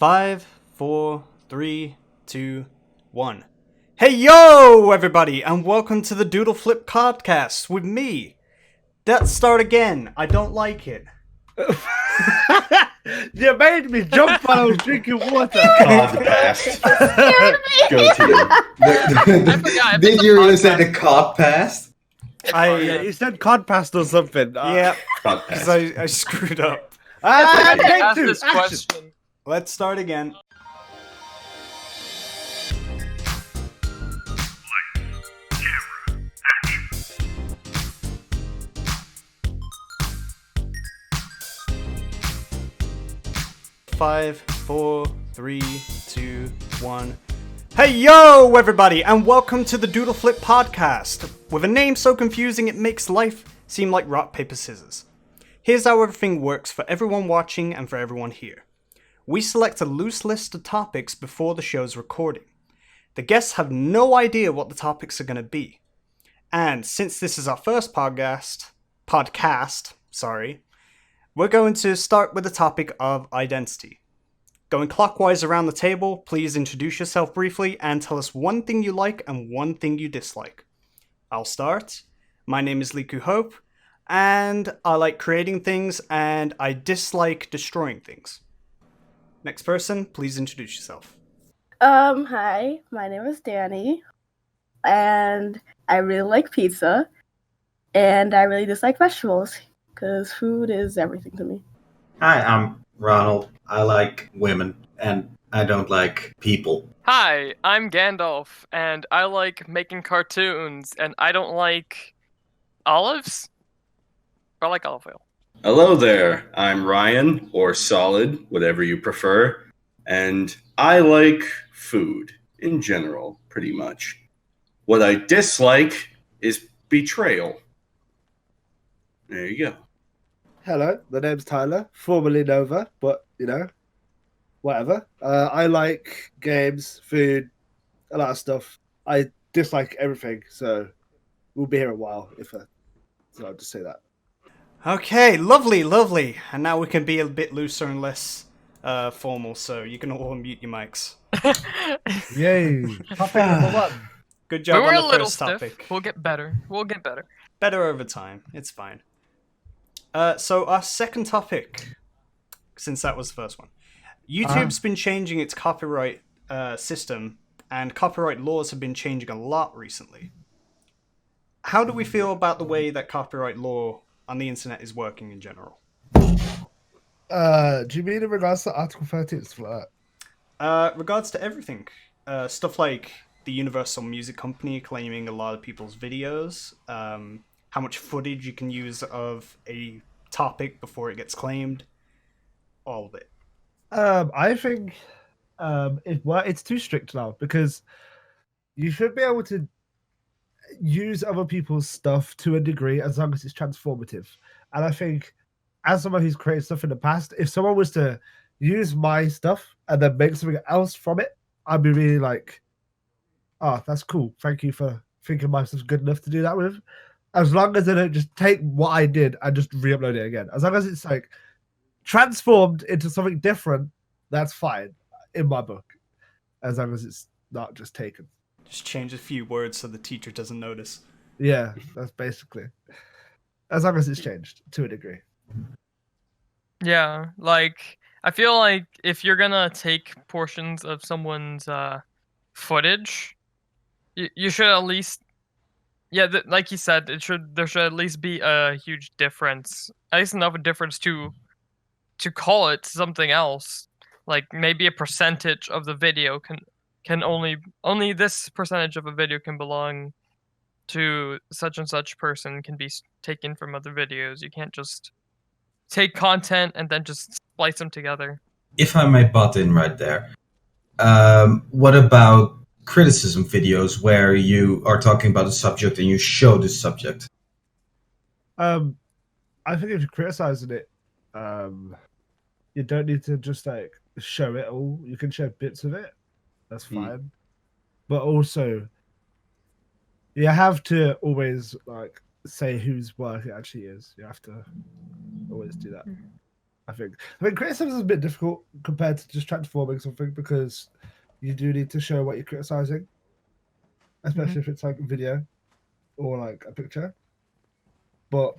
5, 4, 3, 2, 1. Hey yo, everybody, and welcome to the DoodleFlip Podcast with me. Let's start again. I don't like it. You made me jump while I was drinking water. Podcast. Go team. Did you really say the cod past? You said cod past or something. Yeah, Cod because past. I screwed up. Take two. This Action. question. Let's start again. Five, 4, 3, 2, 1. Hey yo, everybody, and welcome to the DoodleFlip Podcast. With a name so confusing it makes life seem like rock, paper, scissors. Here's how everything works for everyone watching and for everyone here. We select a loose list of topics before the show's recording. The guests have no idea what the topics are going to be. And since this is our first podcast, we're going to start with the topic of identity. Going clockwise around the table, please introduce yourself briefly and tell us one thing you like and one thing you dislike. I'll start. My name is Liku Hope, and I like creating things and I dislike destroying things. Next person, please introduce yourself. Hi, my name is Danny, and I really like pizza, and I really dislike vegetables, because food is everything to me. Hi, I'm Ronald. I like women, and I don't like people. Hi, I'm Gandalf, and I like making cartoons, and I don't like olives. I like olive oil. Hello there, I'm Ryan, or Solid, whatever you prefer, and I like food, in general, pretty much. What I dislike is betrayal. There you go. Hello, my name's Tyler, formerly Nova, but, whatever. I like games, food, a lot of stuff. I dislike everything, so we'll be here a while, so I'll just say that. Okay, lovely. And now we can be a bit looser and less formal, so you can all mute your mics. Yay. Topic number one. Good job We were on a the little first stiff. topic. We'll get better. Better over time. It's fine. So our second topic, since that was the first one. YouTube's been changing its copyright system, and copyright laws have been changing a lot recently. How do we feel about the way that copyright law on the internet is working in general? Do you mean in regards to Article 13 and stuff like that? Regards to everything. Stuff like the Universal Music Company claiming a lot of people's videos, how much footage you can use of a topic before it gets claimed, all of it. I think it's too strict now, because you should be able to use other people's stuff to a degree as long as it's transformative. And I think, as someone who's created stuff in the past, if someone was to use my stuff and then make something else from it, I'd be really like, oh, that's cool. Thank you for thinking my stuff's good enough to do that with. As long as they don't just take what I did and just re-upload it again. As long as it's like transformed into something different, that's fine in my book. As long as it's not just taken. Just change a few words so the teacher doesn't notice. Yeah, that's basically. As long as it's changed to a degree. Yeah, like I feel like if you're gonna take portions of someone's footage, you should at least, like you said, there should at least be a huge difference, at least enough a difference to call it something else. Like maybe a percentage of the video can only this percentage of a video can belong to such and such person, can be taken from other videos. You can't just take content and then just splice them together. If I may butt in right there, what about criticism videos where you are talking about a subject and you show the subject? I think if you're criticizing it, you don't need to just like show it all. You can show bits of it. That's fine. But also, you have to always like say whose work it actually is. You have to always do that. I think. I mean, criticism is a bit difficult compared to just transforming something because you do need to show what you're criticizing, especially if it's like a video or like a picture. But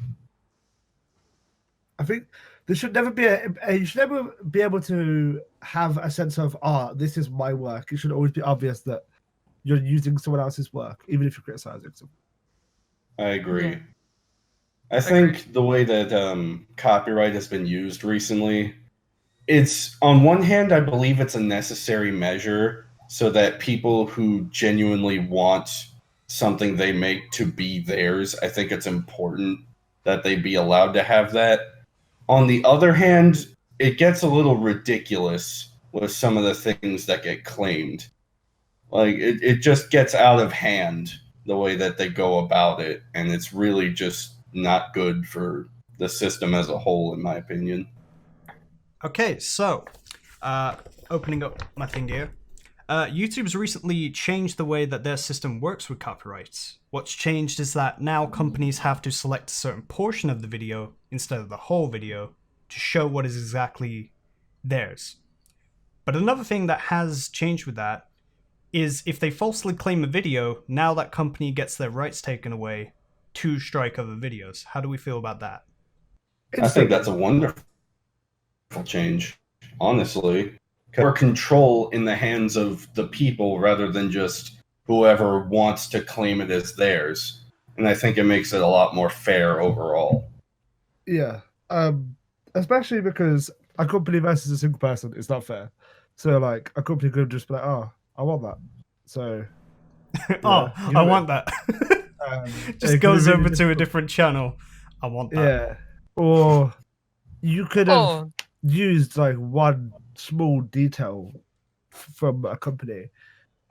I think there should never be you should never be able to have a sense of this is my work. It should always be obvious that you're using someone else's work, even if you're criticizing something. I agree. Yeah. I think the way that copyright has been used recently, it's on one hand, I believe it's a necessary measure so that people who genuinely want something they make to be theirs, I think it's important that they be allowed to have that. On the other hand, it gets a little ridiculous with some of the things that get claimed. Like, it just gets out of hand the way that they go about it, and it's really just not good for the system as a whole, in my opinion. Okay, so opening up my thing here. YouTube's recently changed the way that their system works with copyrights. What's changed is that now companies have to select a certain portion of the video instead of the whole video to show what is exactly theirs. But another thing that has changed with that is if they falsely claim a video, now that company gets their rights taken away to strike other videos. How do we feel about that? I think that's a wonderful change, honestly. More control in the hands of the people rather than just whoever wants to claim it as theirs. And I think it makes it a lot more fair overall. Yeah. Especially because a company versus a single person is not fair. So like a company could just be like, I want that. So I want that. Just goes over to a different channel. I want that. Yeah. Or you could have used like one small detail from a company,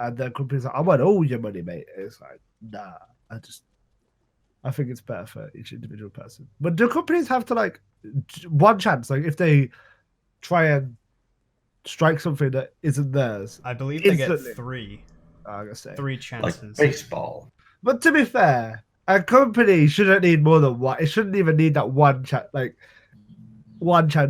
and the company's like, I want all your money, mate. It's like, nah, I think it's better for each individual person. But do companies have to like one chance? Like if they try and strike something that isn't theirs, I believe they instantly get three. I'm gonna say 3 chances. Like baseball. But to be fair, a company shouldn't need more than one. It shouldn't even need that one chance,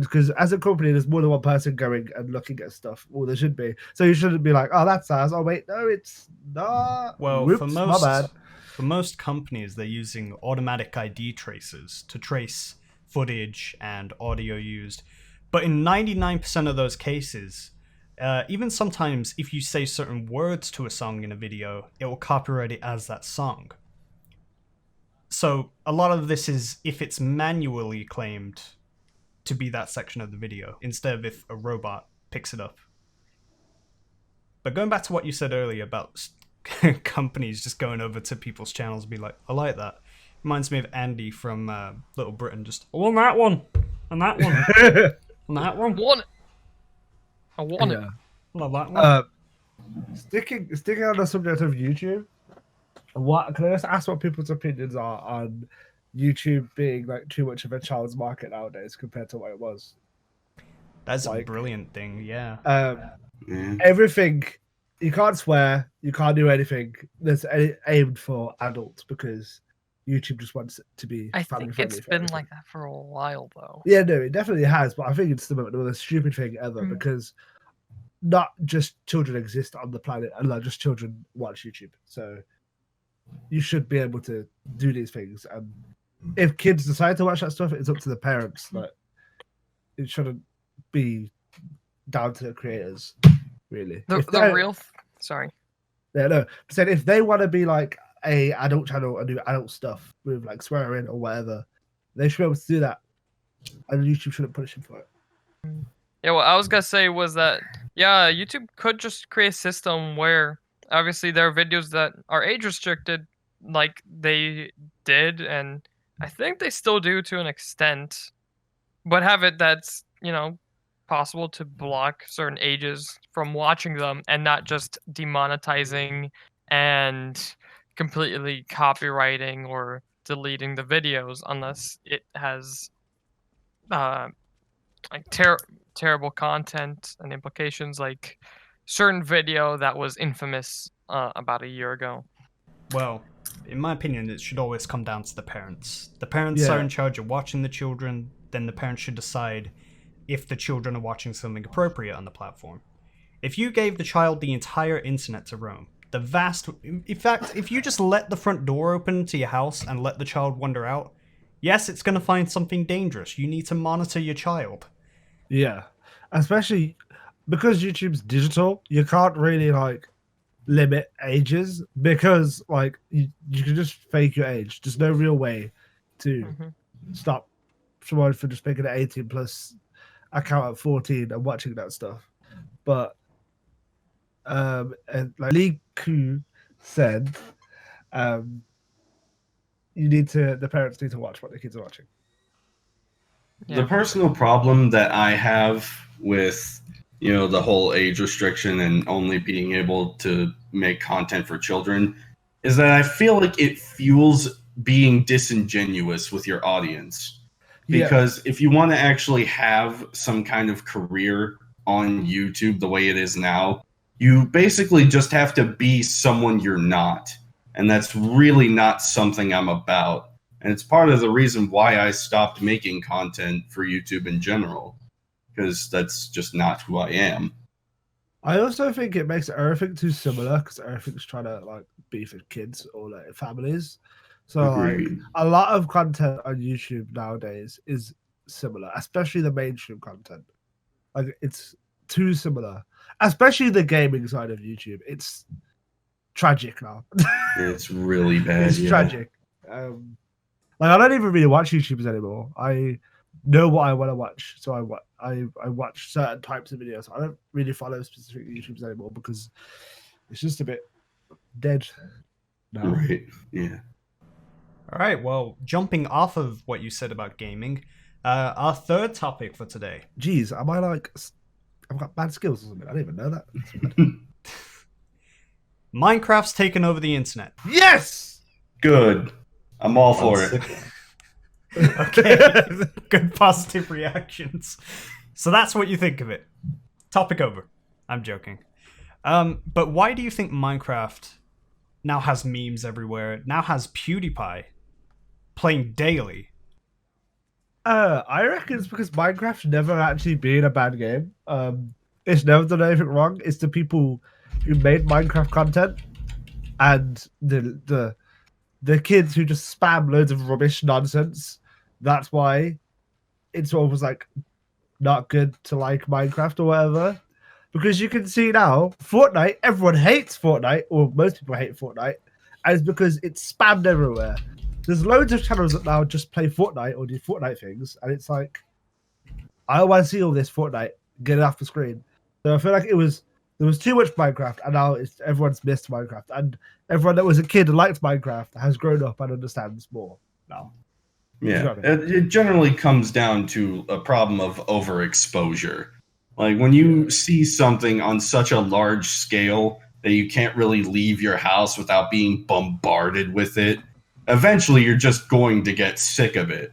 because as a company, there's more than one person going and looking at stuff. Well, there should be. So you shouldn't be like, oh, that's ours. Oh, wait, no, it's not. Well, Whoops, my bad. For most companies, they're using automatic ID tracers to trace footage and audio used. But in 99% of those cases, even sometimes if you say certain words to a song in a video, it will copyright it as that song. So a lot of this is if it's manually claimed to be that section of the video, instead of if a robot picks it up. But going back to what you said earlier about companies just going over to people's channels and be like, I like that. Reminds me of Andy from Little Britain, just, I want that one, and that one, and that one. I want it. Love that one. Sticking on the subject of YouTube, can I just ask what people's opinions are on YouTube being like too much of a child's market nowadays compared to what it was? That's a brilliant thing, yeah. Everything, you can't swear, you can't do anything that's aimed for adults because YouTube just wants it to be family friendly. It's been like that for a while, though. Yeah, no, it definitely has, but I think it's the most stupid thing ever because not just children exist on the planet, and not just children watch YouTube. So you should be able to do these things, and if kids decide to watch that stuff, it's up to the parents. Like, it shouldn't be down to the creators, really. Sorry. Yeah, no. Said if they want to be like a adult channel and do adult stuff with like swearing or whatever, they should be able to do that, and YouTube shouldn't punish them for it. Yeah, what I was gonna say was that YouTube could just create a system where obviously there are videos that are age restricted, like they did, and I think they still do to an extent, but have it that's possible to block certain ages from watching them, and not just demonetizing and completely copywriting or deleting the videos unless it has terrible content and implications, like certain video that was infamous about a year ago. Well, in my opinion, it should always come down to the parents. The parents are in charge of watching the children, then the parents should decide if the children are watching something appropriate on the platform. If you gave the child the entire internet to roam, in fact, if you just let the front door open to your house and let the child wander out, yes, it's going to find something dangerous. You need to monitor your child. Yeah, especially because YouTube's digital, you can't really like limit ages because like you can just fake your age. There's no real way to stop someone from just making an 18 plus account at 14 and watching that stuff. But and like Liku said, the parents need to watch what the kids are watching. Yeah. The personal problem that I have with, the whole age restriction and only being able to make content for children is that I feel like it fuels being disingenuous with your audience. Because if you want to actually have some kind of career on YouTube the way it is now, you basically just have to be someone you're not. And that's really not something I'm about. And it's part of the reason why I stopped making content for YouTube in general. Because that's just not who I am. I also think it makes everything too similar because everything's trying to like be for kids or like families. So Agreed. like a lot of content on YouTube nowadays is similar, especially the mainstream content. Like it's too similar, especially the gaming side of YouTube. It's tragic now. It's really bad. It's tragic. Like I don't even really watch YouTubers anymore. I know what I want to watch, so I watch certain types of videos. I don't really follow specific YouTubers anymore because it's just a bit dead now. Right. Yeah. All right, well, jumping off of what you said about gaming, our third topic for today. Jeez, am I like I've got bad skills or something? I didn't even know that. Minecraft's taken over the internet. Yes! Good. I'm all for it. Okay, good positive reactions. So that's what you think of it. Topic over. I'm joking. But why do you think Minecraft now has memes everywhere, now has PewDiePie playing daily? I reckon it's because Minecraft's never actually been a bad game. It's never done anything wrong. It's the people who made Minecraft content and the kids who just spam loads of rubbish nonsense. That's why it's almost like not good to like Minecraft or whatever. Because you can see now, Fortnite, everyone hates Fortnite, or most people hate Fortnite, and it's because it's spammed everywhere. There's loads of channels that now just play Fortnite or do Fortnite things, and it's like, I don't want to see all this Fortnite, get it off the screen. So I feel like there was too much Minecraft, and now everyone's missed Minecraft, and everyone that was a kid and liked Minecraft has grown up and understands more now. Yeah, it generally comes down to a problem of overexposure. Like when you see something on such a large scale that you can't really leave your house without being bombarded with it, eventually you're just going to get sick of it.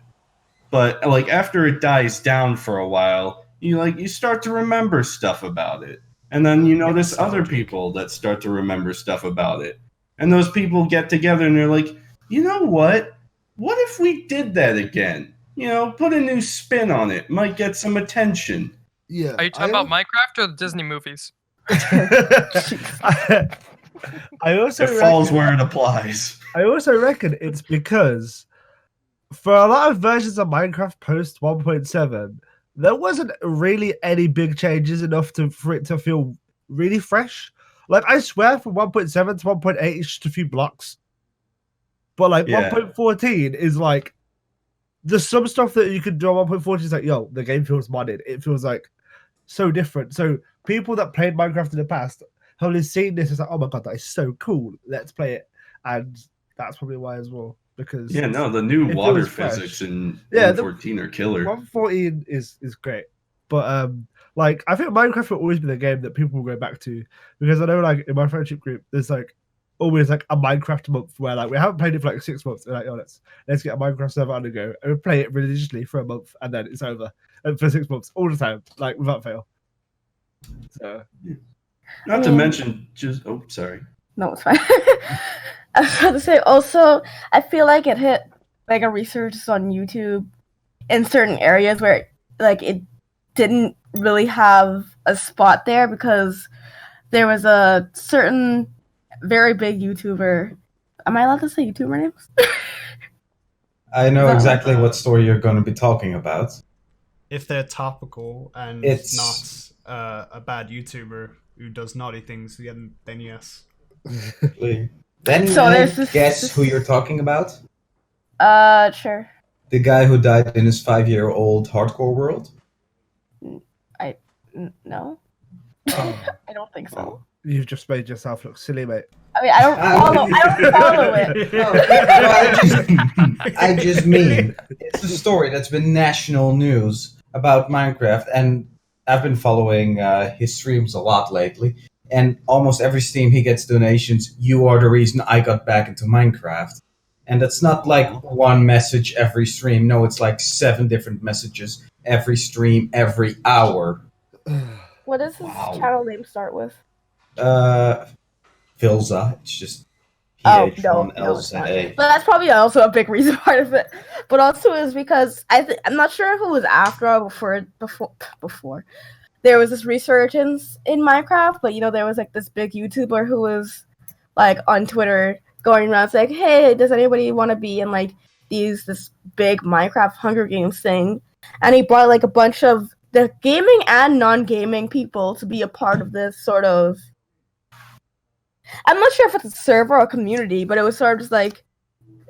But like after it dies down for a while, you start to remember stuff about it. And then you notice other people that start to remember stuff about it. And those people get together and they're like, you know what? What if we did that again? Put a new spin on it. Might get some attention. Yeah. Are you talking about Minecraft or the Disney movies? I also It falls where it applies. I also reckon it's because for a lot of versions of Minecraft post 1.7, there wasn't really any big changes enough for it to feel really fresh. Like I swear, from 1.7 to 1.8, it's just a few blocks. But like 1.14 is like there's some stuff that you could do on 1.14 is like, yo, the game feels modded. It feels like so different. So people that played Minecraft in the past have only seen this as like, oh my god, that is so cool. Let's play it. And that's probably why as well. Because the new water physics in 1.14 are killer. 1.14 is great. But like I think Minecraft will always be the game that people will go back to. Because I know like in my friendship group, there's like always like a Minecraft month where like we haven't played it for like 6 months. We're like, oh, let's get a Minecraft server on the go and we play it religiously for a month and then it's over. And for 6 months, all the time, like without fail. So not to mention sorry. No, it's fine. I was about to say also, I feel like it hit like a resurgence on YouTube in certain areas where like it didn't really have a spot there because there was a certain very big YouTuber. Am I allowed to say YouTuber names? I know exactly what story you're going to be talking about. If they're topical and It's- not a bad YouTuber who does naughty things, then yes. Then So I there's this- guess who you're talking about? Sure. The guy who died in his 5-year-old hardcore world? No, Oh, I don't think so. you've just made yourself look silly, mate. I mean, I don't follow it. No, I just mean it's a story that's been national news about Minecraft, and I've been following his streams a lot lately. And almost every stream he gets donations. You are the reason I got back into Minecraft, and it's not like one message every stream. No, it's like 7 different messages every stream, every hour. What does his channel name start with? Filza. It's just No, it's PH1LZA. not. But that's probably also a big reason part of it. But also is because I'm not sure if it was after or before. There was this resurgence in Minecraft, but there was like this big YouTuber who was like on Twitter going around saying, "Hey, does anybody want to be in like this big Minecraft Hunger Games thing?" And he brought like a bunch of the gaming and non-gaming people to be a part of this sort of. I'm not sure if it's a server or a community, but it was sort of just like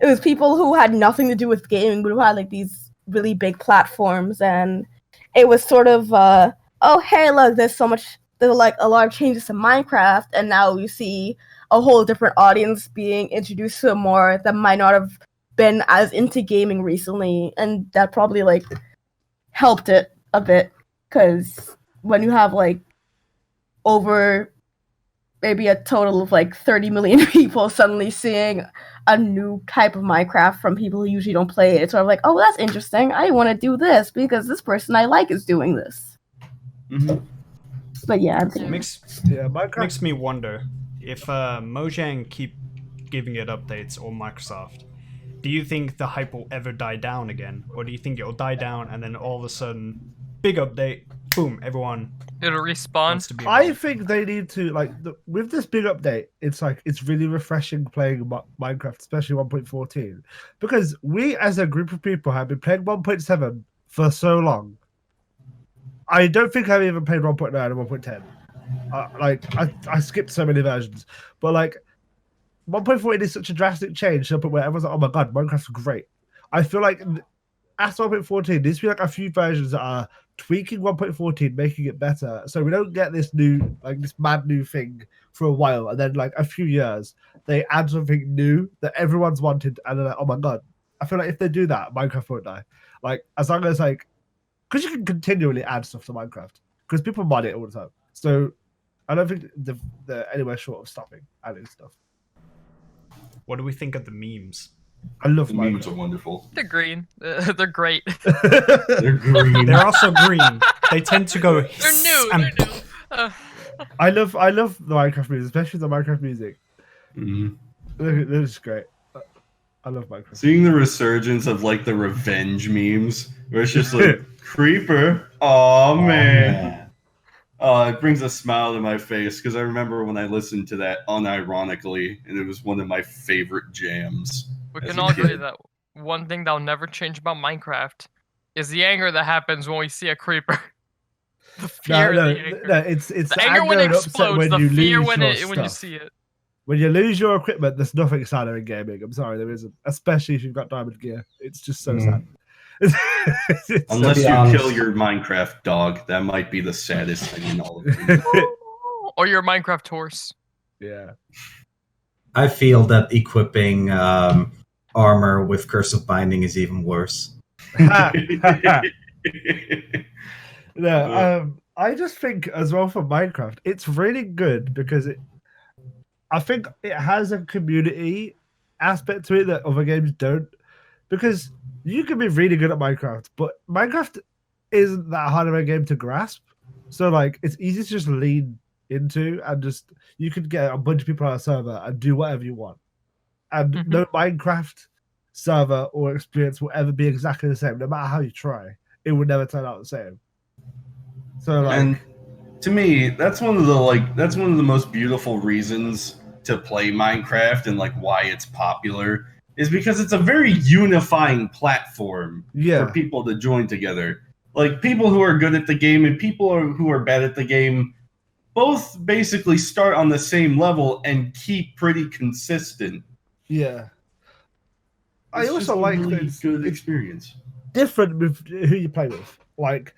it was people who had nothing to do with gaming, but who had like these really big platforms, and it was sort of oh hey look, there's like a lot of changes to Minecraft, and now you see a whole different audience being introduced to more that might not have been as into gaming recently, and that probably like helped it a bit, because when you have like over maybe a total of like 30 million people suddenly seeing a new type of Minecraft from people who usually don't play it, it's sort of like, oh, that's interesting, I want to do this because this person I like is doing this. Mm-hmm. But yeah, Minecraft. Makes me wonder if Mojang keep giving it updates, or Microsoft. Do you think the hype will ever die down again, or do you think it'll die down and then all of a sudden, big update, boom, everyone It'll respawn. wants to be I involved? think they need to with this big update. It's like it's really refreshing playing Minecraft, especially 1.14, because we as a group of people have been playing 1.7 for so long. I don't think I've even played 1.9 and 1.10. I skipped so many versions, but like 1.14 is such a drastic change to the point where everyone's like, "Oh my god, Minecraft's great." I feel like after 1.14, there needs to be like a few versions that are tweaking 1.14, making it better, so we don't get this mad new thing for a while, and then like a few years they add something new that everyone's wanted, and they're like, "Oh my god." I feel like if they do that, Minecraft won't die. Like as long as like. Because you can continually add stuff to Minecraft. Because people mod it all the time. So I don't think they're anywhere short of stopping adding stuff. What do we think of the memes? I love The memes are Minecraft. wonderful. They're green. They're great. They're green. They're also green. They tend to go They're new. and They're new. I love the Minecraft music, especially the Minecraft music. Mhm. This is great. I love Minecraft. Seeing the resurgence of like the revenge memes, where it's just like creeper. Oh man. It brings a smile to my face because I remember when I listened to that unironically, and it was one of my favorite jams. We as can a all agree kid. that one thing that'll never change about Minecraft is the anger that happens when we see a creeper. The fear, No, the anger. it's The anger when and it upset explodes, when the you fear lose when your when you stuff. see it. When you lose your equipment, there's nothing sadder in gaming. I'm sorry, there isn't. Especially if you've got diamond gear. It's just so sad. It's Unless be you honest. kill your Minecraft dog, that might be the saddest thing in all of it. Or your Minecraft horse. yeah. I feel that equipping armor with Curse of Binding is even worse. No, I just think as well for Minecraft, it's really good because I think it has a community aspect to it that other games don't. Because you can be really good at Minecraft, but Minecraft isn't that hard of a game to grasp. So like it's easy to just lean into, and just you could get a bunch of people on a server and do whatever you want. And no Minecraft server or experience will ever be exactly the same, no matter how you try. It will never turn out the same. So like, And to me, that's one of the most beautiful reasons to play Minecraft and like why it's popular is because it's a very unifying platform Yeah. for people to join together. Like people who are good at the game and who are bad at the game both basically start on the same level and keep pretty consistent. yeah. I It's also just a like really that it's good experience. different with who you play with. Like,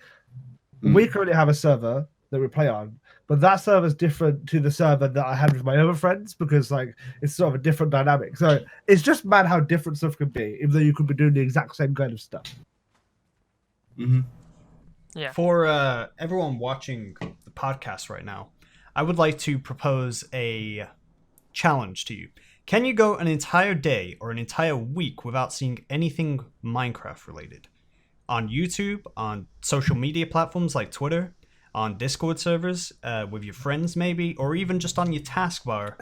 we currently have a server that we play on, but that server is different to the server that I had with my other friends because like it's sort of a different dynamic. So it's just mad how different stuff can be, even though you could be doing the exact same kind of stuff. Mm-hmm. Yeah. For everyone watching the podcast right now, I would like to propose a challenge to you. Can you go an entire day or an entire week without seeing anything Minecraft related? On YouTube, on social media platforms like Twitter, on Discord servers, with your friends maybe, or even just on your taskbar,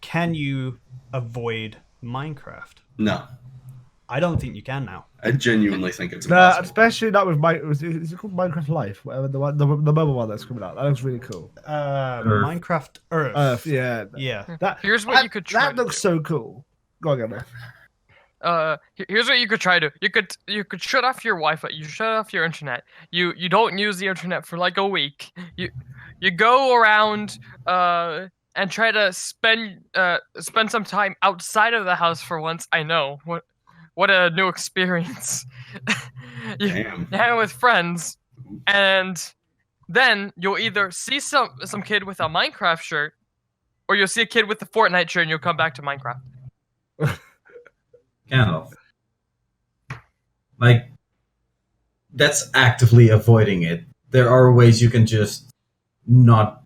can you avoid Minecraft? No. I don't think you can now. I genuinely think it's Nah, impossible. especially not with is it called Minecraft Life? Whatever the mobile one that's coming out. That looks really cool. Minecraft Earth. Earth, yeah. Yeah. Here's what you could try. That looks so cool. Go on, Gemma. Here's what you could try to. You could shut off your Wi-Fi. You shut off your internet. You don't use the internet for like a week. You go around and try to spend some time outside of the house for once. I know what a new experience. you Damn. hang out with friends, and then you'll either see some kid with a Minecraft shirt, or you'll see a kid with a Fortnite shirt, and you'll come back to Minecraft. Kind of. Like, that's actively avoiding it. There are ways you can just not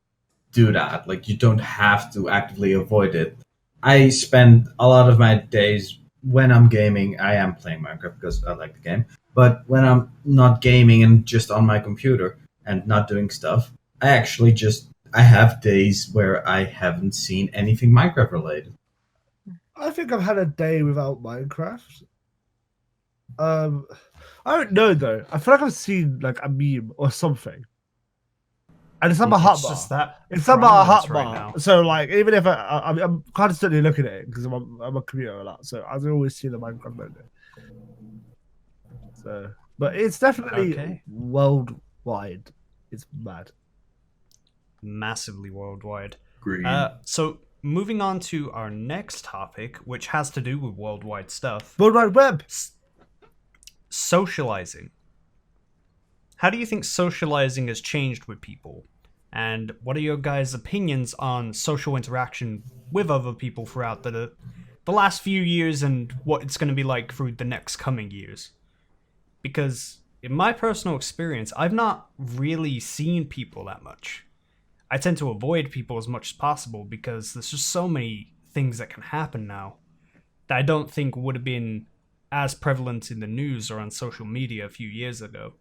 do that. Like, you don't have to actively avoid it. I spend a lot of my days when I'm gaming, I am playing Minecraft because I like the game. But when I'm not gaming and just on my computer and not doing stuff, I have days where I haven't seen anything Minecraft related. I think I've had a day without Minecraft. I don't know though. I feel like I've seen like a meme or something, and it's on my hotbar. Just that. It's on my prominence hotbar. right now. So like, even if I'm constantly looking at it because I'm a commuter a lot, so I always see the Minecraft logo. So, but it's definitely Okay. worldwide. It's mad. Massively worldwide. Agreed. So moving on to our next topic, which has to do with worldwide stuff. World Wide Web. Socializing. How do you think socializing has changed with people? And what are your guys' opinions on social interaction with other people throughout the last few years and what it's going to be like through the next coming years? Because in my personal experience, I've not really seen people that much. I tend to avoid people as much as possible because there's just so many things that can happen now that I don't think would have been as prevalent in the news or on social media a few years ago.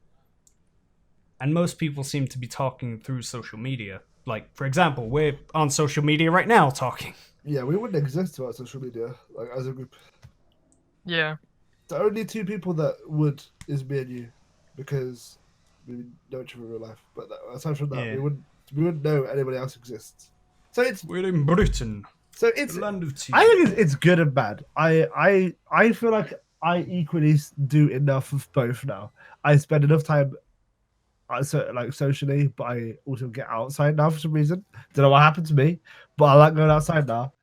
And most people seem to be talking through social media. Like, for example, we're on social media right now talking. Yeah, we wouldn't exist without social media, like as a group. Yeah. The only two people that would is me and you, because we know each other in real life. But aside from that, Yeah. we wouldn't know anybody else exists. So it's We're in Britain, so it's. the land of tea. I think it's good and bad. I feel like I equally do enough of both now. I spend enough time, socially, but I also get outside now for some reason. Don't know what happened to me, but I like going outside now.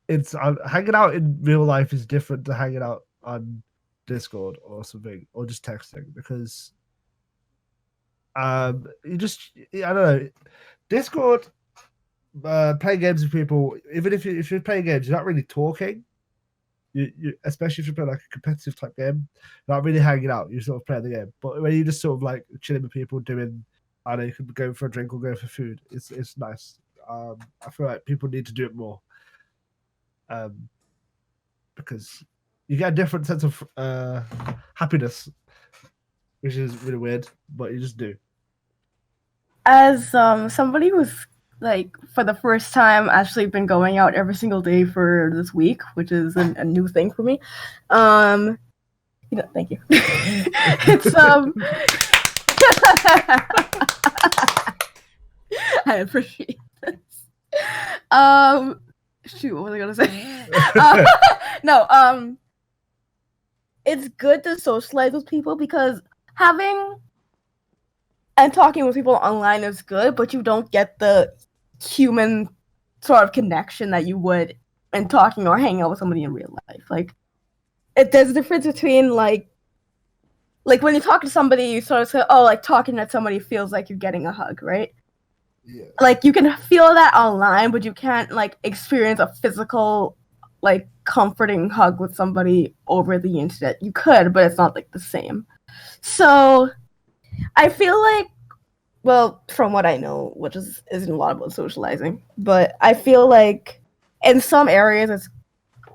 It's hanging out in real life is different to hanging out on Discord or something, or just texting, because I don't know, Discord, playing games with people, even if you're playing games, you're not really talking. You especially if you play like a competitive type game, you're not really hanging out. You sort of play the game. But when you just sort of like chilling with people, doing, I don't know, you could go for a drink or go for food. It's nice. I feel like people need to do it more. Because you get a different sense of happiness, which is really weird, but you just do. As somebody who's like for the first time actually been going out every single day for this week, which is a new thing for me. Thank you. It's I appreciate this. Shoot, what was I gonna say? No, it's good to socialize with people because having and talking with people online is good, but you don't get the human sort of connection that you would in talking or hanging out with somebody in real life. Like, there's a difference between like when you talk to somebody, you sort of say, oh, like talking to somebody feels like you're getting a hug, right? Yeah. Like you can feel that online, but you can't like experience a physical, like comforting hug with somebody over the internet. You could, but it's not like the same. So I feel like, well, from what I know, which isn't a lot about socializing, but I feel like in some areas it's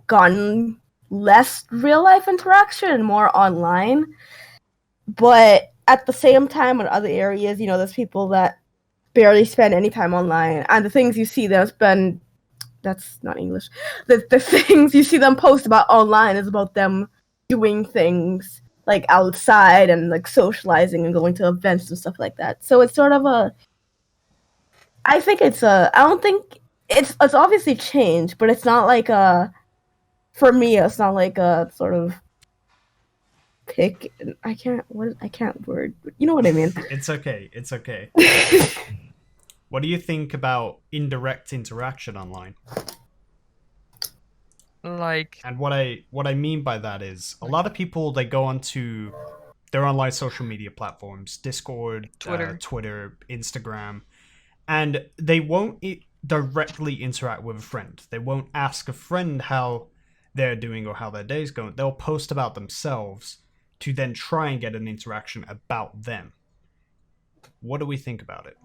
gotten less real life interaction and more online. But at the same time, in other areas, you know, there's people that barely spend any time online, and the things you see them spend, that's not English, the things you see them post about online is about them doing things like outside and like socializing and going to events and stuff like that. So it's sort of I don't think it's obviously changed, but it's not like for me, it's not like a sort of I can't word, but you know what I mean. It's okay. What do you think about indirect interaction online? Like, And what I mean by that is a lot of people, they go onto their online social media platforms, Discord, Twitter, Instagram, and they won't directly interact with a friend. They won't ask a friend how they're doing or how their day's going. They'll post about themselves to then try and get an interaction about them. What do we think about it?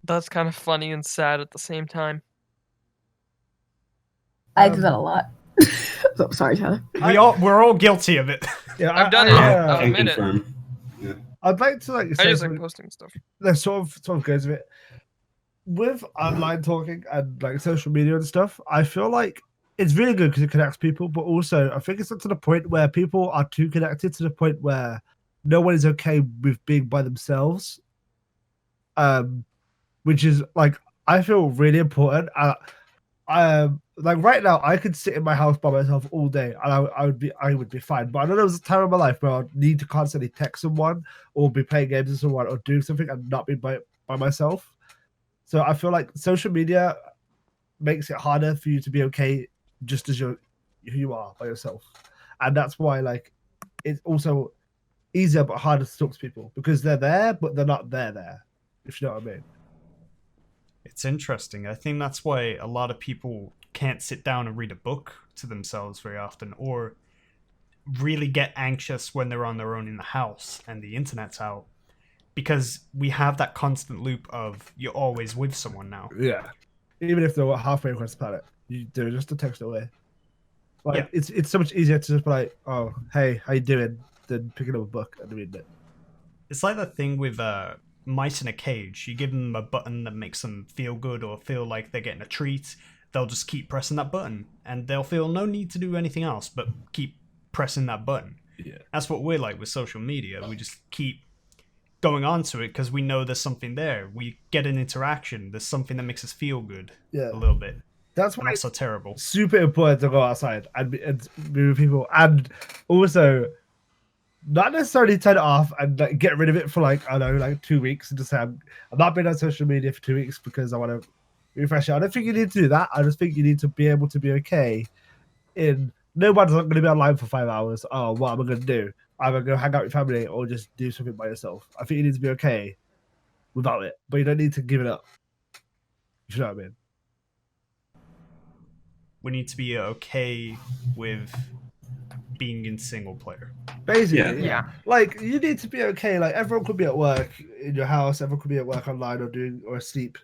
that's kind of funny and sad at the same time. I do that a lot. So, sorry, Tyler. We're all guilty of it. Yeah, I've done it. I'll Can admit it. confirm. I'd like to like I say just like something posting stuff. that sort of goes with it. With online talking and like social media and stuff, I feel like it's really good because it connects people, but also I think it's up to the point where people are too connected to the point where no one is okay with being by themselves. Which is like I feel really important. Like right now, I could sit in my house by myself all day, and I would be fine. But I know there was a time in my life where I'd need to constantly text someone, or be playing games with someone, or doing something, and not be by myself. So I feel like social media makes it harder for you to be okay just as who you are by yourself, and that's why like it's also easier but harder to talk to people because they're there, but they're not there. If you know what I mean. It's interesting. I think that's why a lot of people can't sit down and read a book to themselves very often, or really get anxious when they're on their own in the house and the internet's out, because we have that constant loop of you're always with someone now. Yeah. Even if they're halfway across the planet, they're just a text away. Like it's so much easier to just be like, oh, hey, how you doing? Than picking up a book and reading it. It's like that thing with mice in a cage. You give them a button that makes them feel good or feel like they're getting a treat, they'll just keep pressing that button and they'll feel no need to do anything else but keep pressing that button. Yeah. That's what we're like with social media. We just keep going on to it because we know there's something there. We get an interaction. There's something that makes us feel good a little bit. That's why why it's so terrible. Super important to go outside and be with people, and also not necessarily turn it off and like, get rid of it for like I don't know, like 2 weeks and just say I'm not been on social media for 2 weeks because I want to refresh it. I don't think you need to do that. I just think you need to be able to be okay. Nobody's not going to be online for 5 hours. Oh, what am I going to do? I'm going to go hang out with family or just do something by yourself. I think you need to be okay without it, but you don't need to give it up. You know what I mean? We need to be okay with being in single player. Basically, Yeah. Like you need to be okay. Like everyone could be at work in your house, everyone could be at work online or asleep.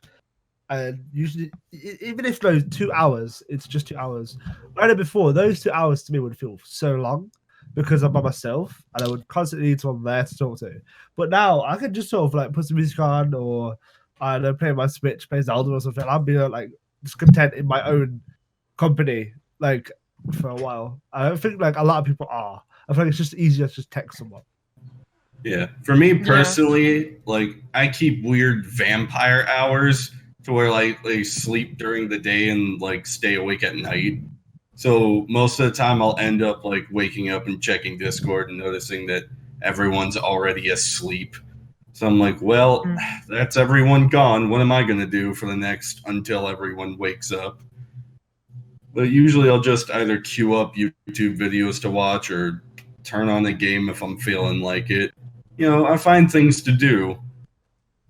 And usually, even if those 2 hours, it's just 2 hours. I know before those 2 hours to me would feel so long because I'm by myself and I would constantly need someone there to talk to. But now I can just sort of like put some music on or I don't know, play my Switch, play Zelda or something. I'll be like just content in my own company, like for a while. I don't think like a lot of people are. I feel like it's just easier to just text someone. Yeah. For me personally, like I keep weird vampire hours to where like they sleep during the day and like stay awake at night. So most of the time I'll end up like waking up and checking Discord and noticing that everyone's already asleep. So I'm like, well, that's everyone gone. What am I going to do for the next until everyone wakes up? But usually I'll just either queue up YouTube videos to watch or turn on a game if I'm feeling like it. You know, I find things to do.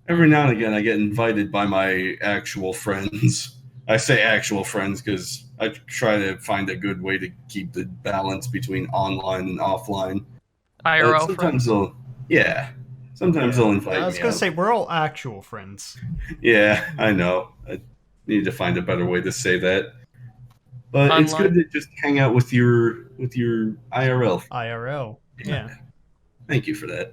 Every now and again I get invited by my actual friends. I say actual friends because I try to find a good way to keep the balance between online and offline. IRL Sometimes friends. Sometimes they'll invite me. I was going to say, we're all actual friends. Yeah, I know. I need to find a better way to say that. But Online. It's good to just hang out with your IRL. IRL, yeah. Thank you for that.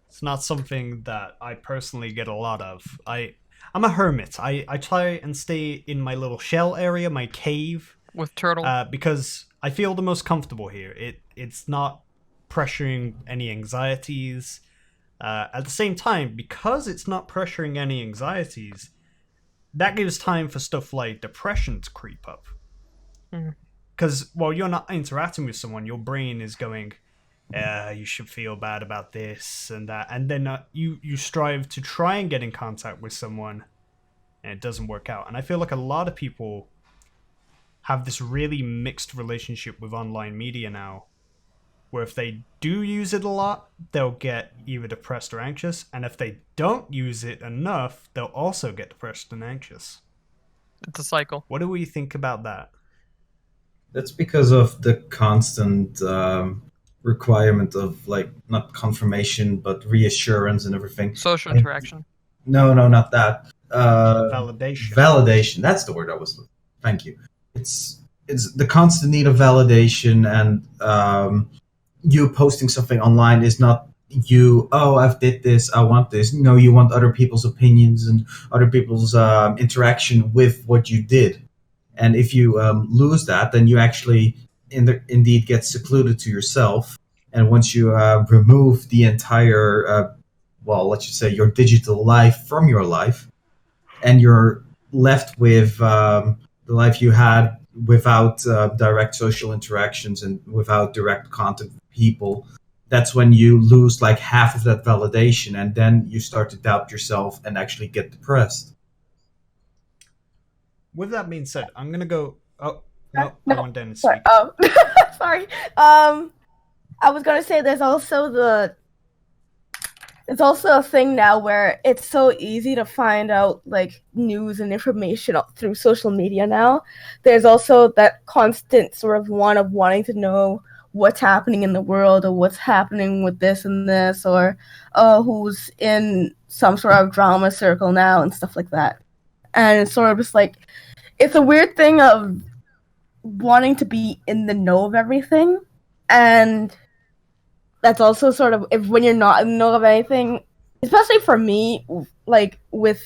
It's not something that I personally get a lot of. I'm a hermit. I try and stay in my little shell area, my cave, With Turtle. because I feel the most comfortable here. It's not pressuring any anxieties. At the same time, because it's not pressuring any anxieties, that gives time for stuff like depression to creep up. Because while you're not interacting with someone, your brain is going, you should feel bad about this and that, and then you strive to try and get in contact with someone, and it doesn't work out. And I feel like a lot of people have this really mixed relationship with online media now, where if they do use it a lot, they'll get either depressed or anxious, and if they don't use it enough, they'll also get depressed and anxious. It's a cycle. What do we think about that? That's because of the constant requirement of, like, not confirmation, but reassurance and everything. Social interaction. No, not that. Validation. Validation. That's the word I was looking for. Thank you. It's the constant need of validation, and you posting something online is not you, oh, I've did this, I want this. No, you want other people's opinions and other people's interaction with what you did. And if you lose that, then you actually indeed get secluded to yourself. And once you remove the entire, let's just say your digital life from your life, and you're left with the life you had without direct social interactions and without direct contact with people, that's when you lose like half of that validation, and then you start to doubt yourself and actually get depressed. With that being said, I'm gonna go. Oh no, No, I want Dan to Sorry. speak. Oh, sorry. I was gonna say there's also a thing now where it's so easy to find out like news and information through social media now. There's also that constant sort of wanting to know what's happening in the world, or what's happening with this and this, or who's in some sort of drama circle now and stuff like that. And it's sort of just like, it's a weird thing of wanting to be in the know of everything, and that's also sort of, if when you're not in the know of anything, especially for me, like with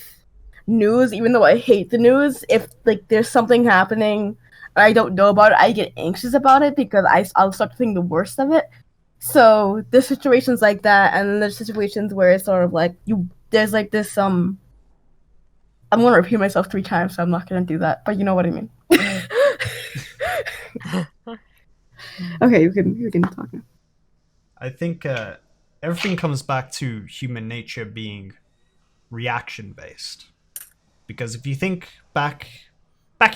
news, even though I hate the news, if like there's something happening and I don't know about it, I get anxious about it because I'll start to think the worst of it. So there's situations like that, and then there's situations where it's sort of like there's like this I'm gonna repeat myself 3 times, so I'm not gonna do that, but you know what I mean. Okay, you can talk now. I think everything comes back to human nature being reaction based, because if you think back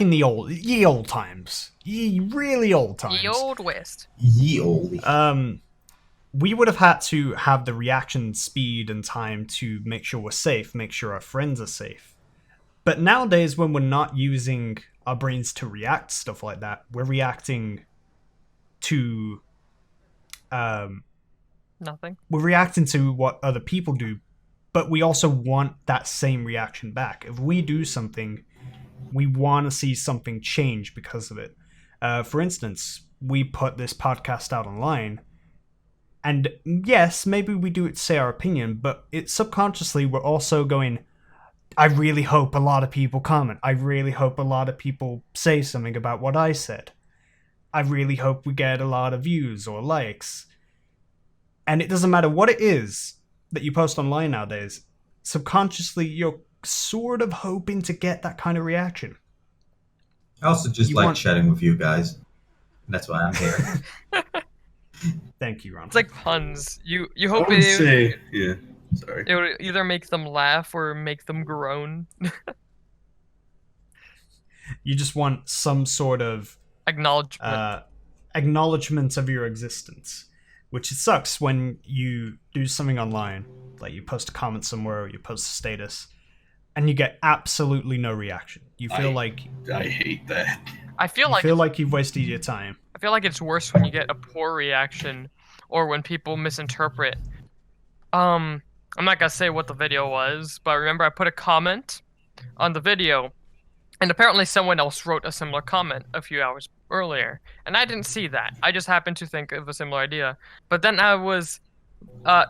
in the ye old times, really old times, The Old West. Ye olde. we would have had to have the reaction speed and time to make sure we're safe, make sure our friends are safe. But nowadays, when we're not using our brains to react to stuff like that, we're reacting to Nothing. we're reacting to what other people do, but we also want that same reaction back. If we do something, we want to see something change because of it. For instance, we put this podcast out online, and yes, maybe we do it to say our opinion, but it's subconsciously we're also going, I really hope a lot of people comment. I really hope a lot of people say something about what I said. I really hope we get a lot of views or likes. And it doesn't matter what it is that you post online nowadays, subconsciously you're sort of hoping to get that kind of reaction. I also just You like want- chatting with you guys. That's why I'm here. Thank you, Ron. It's like puns. You I hope would it, say, yeah. Sorry. it would either make them laugh or make them groan. You just want some sort of Acknowledgement. acknowledgement of your existence, which it sucks when you do something online, like you post a comment somewhere or you post a status, and you get absolutely no reaction. You feel like I hate that. I feel like you've wasted your time. I feel like it's worse when you get a poor reaction or when people misinterpret. I'm not gonna say what the video was, but remember I put a comment on the video, and apparently someone else wrote a similar comment a few hours earlier, and I didn't see that. I just happened to think of a similar idea. But then I was got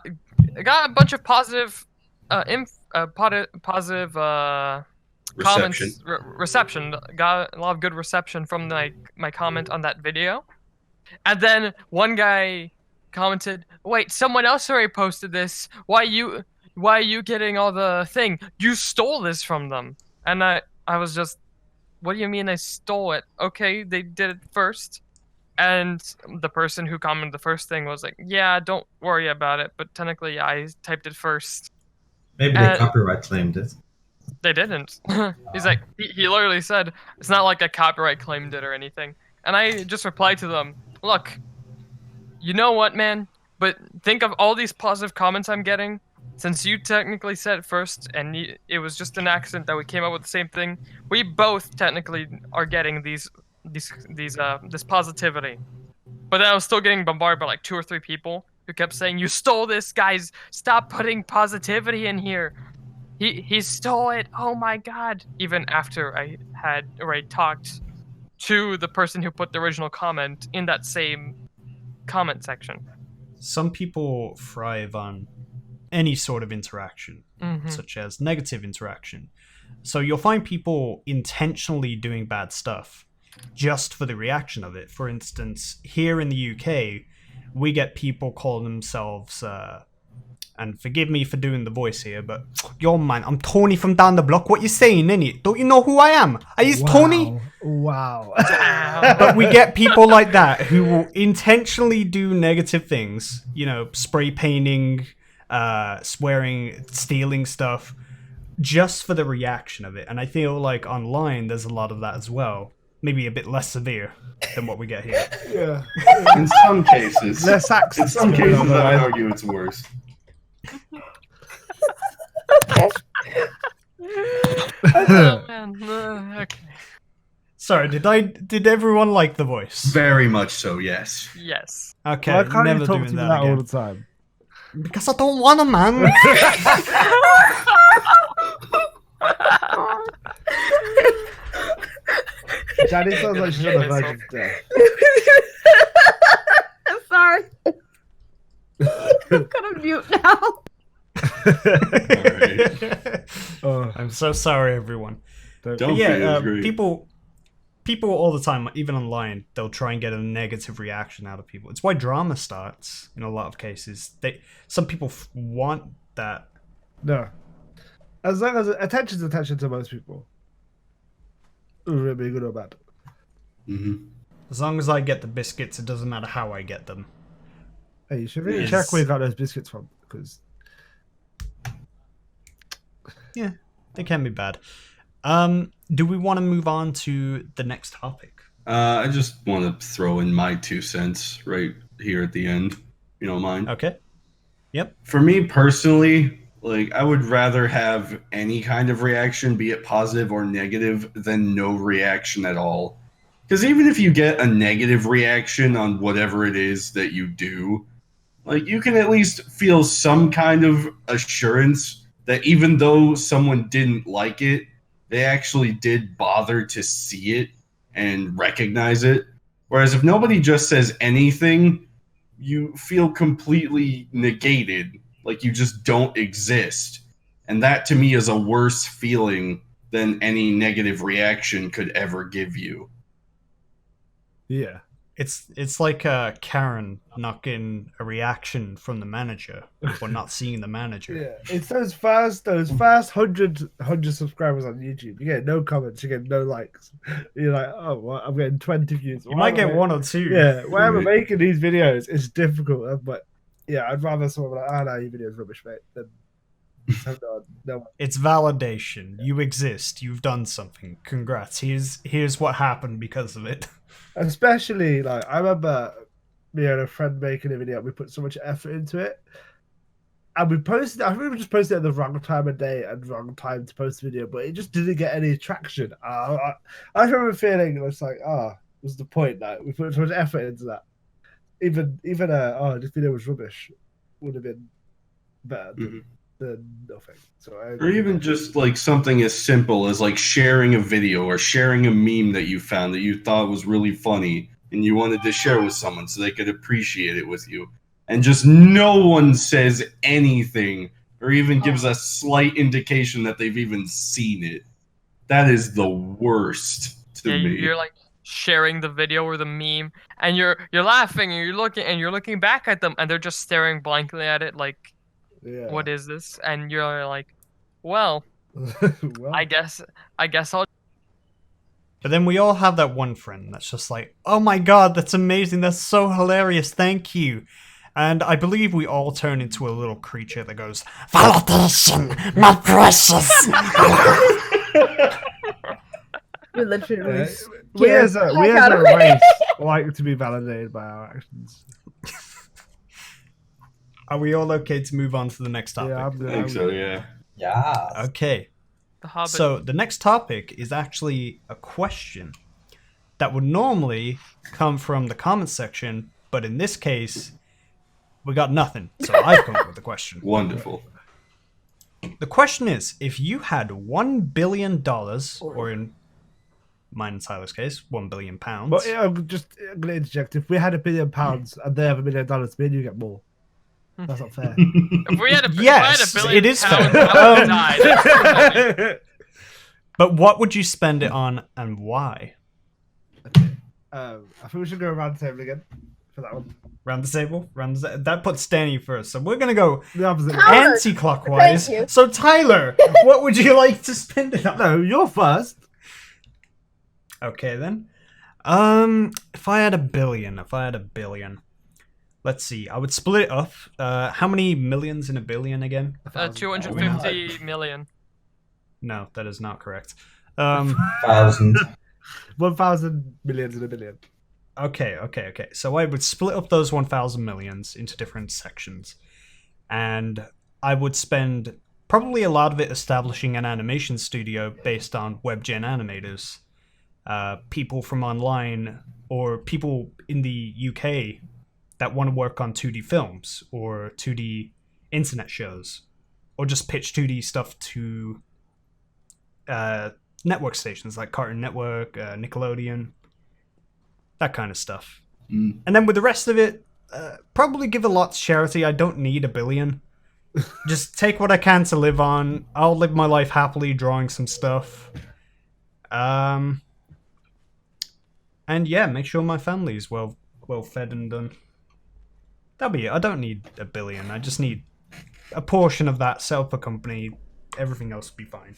a bunch of positive positive Reception. comments reception. Got a lot of good reception from my comment on that video. And then one guy commented, "Wait, someone else already posted this. Why are you getting all the thing? You stole this from them." And I was just, "What do you mean I stole it?" Okay, they did it first. And the person who commented the first thing was like, "Yeah, don't worry about it, but technically I typed it first." Maybe they copyright claimed it. They didn't. He's like, he literally said, "It's not like a copyright claimed it or anything." And I just replied to them, "Look, you know what, man? But think of all these positive comments I'm getting. Since you technically said it first, and it was just an accident that we came up with the same thing, we both technically are getting this positivity." But then I was still getting bombarded by like 2 or 3 people who kept saying, "You stole this, guys! Stop putting positivity in here. He stole it. Oh my god!" Even after I had already talked to the person who put the original comment in that same comment section. Some people thrive on any sort of interaction, such as negative interaction. So you'll find people intentionally doing bad stuff just for the reaction of it. For instance, here in the UK, we get people calling themselves, and forgive me for doing the voice here, but yo man, I'm Tony from down the block. What you saying, innit? Don't you know who I am? Are you Tony? Wow. But we get people like that who will intentionally do negative things, you know, spray painting, swearing, stealing stuff, just for the reaction of it. And I feel like online there's a lot of that as well. Maybe a bit less severe than what we get here. Yeah. In some cases. Less access. In some cases, I'd argue it's worse. Oh man. Okay. Sorry, did everyone like the voice? Very much so, yes. Yes. Okay, Why can't never you talk doing to me that that all again. the time? Because I don't want to, man. Daddy sounds like she's on the verge of death. I'm sorry. I'm gonna mute now. Alright. Oh, I'm so sorry, everyone. don't. Don't Yeah, feel great. people all the time, even online, they'll try and get a negative reaction out of people. It's why drama starts in a lot of cases. Some people want that. No. As long as attention's attention to most people. Whether it be good or bad. Mm-hmm. As long as I get the biscuits, it doesn't matter how I get them. Hey, you should really Yes. check where you got those biscuits from, because Yeah, they can be bad. Do we want to move on to the next topic? I just want to throw in my 2 cents right here at the end. You don't mind? Okay. Yep. For me personally, like, I would rather have any kind of reaction, be it positive or negative, than no reaction at all. Because even if you get a negative reaction on whatever it is that you do, like, you can at least feel some kind of assurance that even though someone didn't like it, they actually did bother to see it and recognize it. Whereas if nobody just says anything, you feel completely negated, like you just don't exist. And that to me is a worse feeling than any negative reaction could ever give you. yeah. It's like Karen not getting a reaction from the manager or not seeing the manager. Yeah, it's those first 100 subscribers on YouTube. You get no comments, you get no likes. You're like, oh, well, I'm getting 20 views. You might get 1 or 2. Yeah, why am I making these videos? It's difficult, but yeah, I'd rather someone like, oh no, your video's rubbish, mate. Than no. It's validation. You exist. You've done something. Congrats. Here's what happened because of it. Especially like I remember me and a friend making a video. We put so much effort into it, and we posted. I think we just posted at the wrong time of day and wrong time to post the video, but it just didn't get any traction. I remember feeling it's like, what's the point? Like we put so much effort into that. Even this video was rubbish would have been better than nothing. So or even just like something as simple as like sharing a video or sharing a meme that you found that you thought was really funny and you wanted to share with someone so they could appreciate it with you, and just no one says anything or even gives a slight indication that they've even seen it. That is the worst to me. You're like sharing the video or the meme, and you're laughing and you're looking back at them, and they're just staring blankly at it like, what is this? And you're like, well, I guess I'll. But then we all have that one friend that's just like, oh my god, that's amazing, that's so hilarious, thank you. And I believe we all turn into a little creature that goes, validation, my precious. We literally. We as a race like to be validated by our actions. Are we all okay to move on to the next topic? Yeah, I think so, yeah. Yeah. Okay. The Hobbit. So the next topic is actually a question that would normally come from the comments section, but in this case, we got nothing. So I've come up with the question. Wonderful. The question is, if you had $1 billion, or in mine and Tyler's case, £1 billion. But I'm going to interject. If we had £1 billion and they have $1 million, me and you get more. That's not fair. If we had a Yes, billion it is pounds, fair. I would have died. But what would you spend it on and why? I think we should go around the table again for that one. Round the table? That puts Danny first. So we're going to go The opposite. anti-clockwise. Thank you. So Tyler, what would you like to spend it on? No, you're first. Okay then. If I had $1 billion. Let's see. I would split it up. How many millions in a billion again? 250 million. No, that is not correct. 1,000. 1,000 millions in a billion. Okay. So I would split up those 1,000 millions into different sections. And I would spend probably a lot of it establishing an animation studio based on WebGen animators. People from online or people in the UK that want to work on 2D films or 2D internet shows, or just pitch 2D stuff to network stations like Cartoon Network, Nickelodeon, that kind of stuff. And then with the rest of it, probably give a lot to charity. I don't need $1 billion. Just take what I can to live on. I'll live my life happily drawing some stuff. And yeah, make sure my family's well fed and done. That'll be it. I don't need $1 billion. I just need a portion of that, set up a company. Everything else will be fine.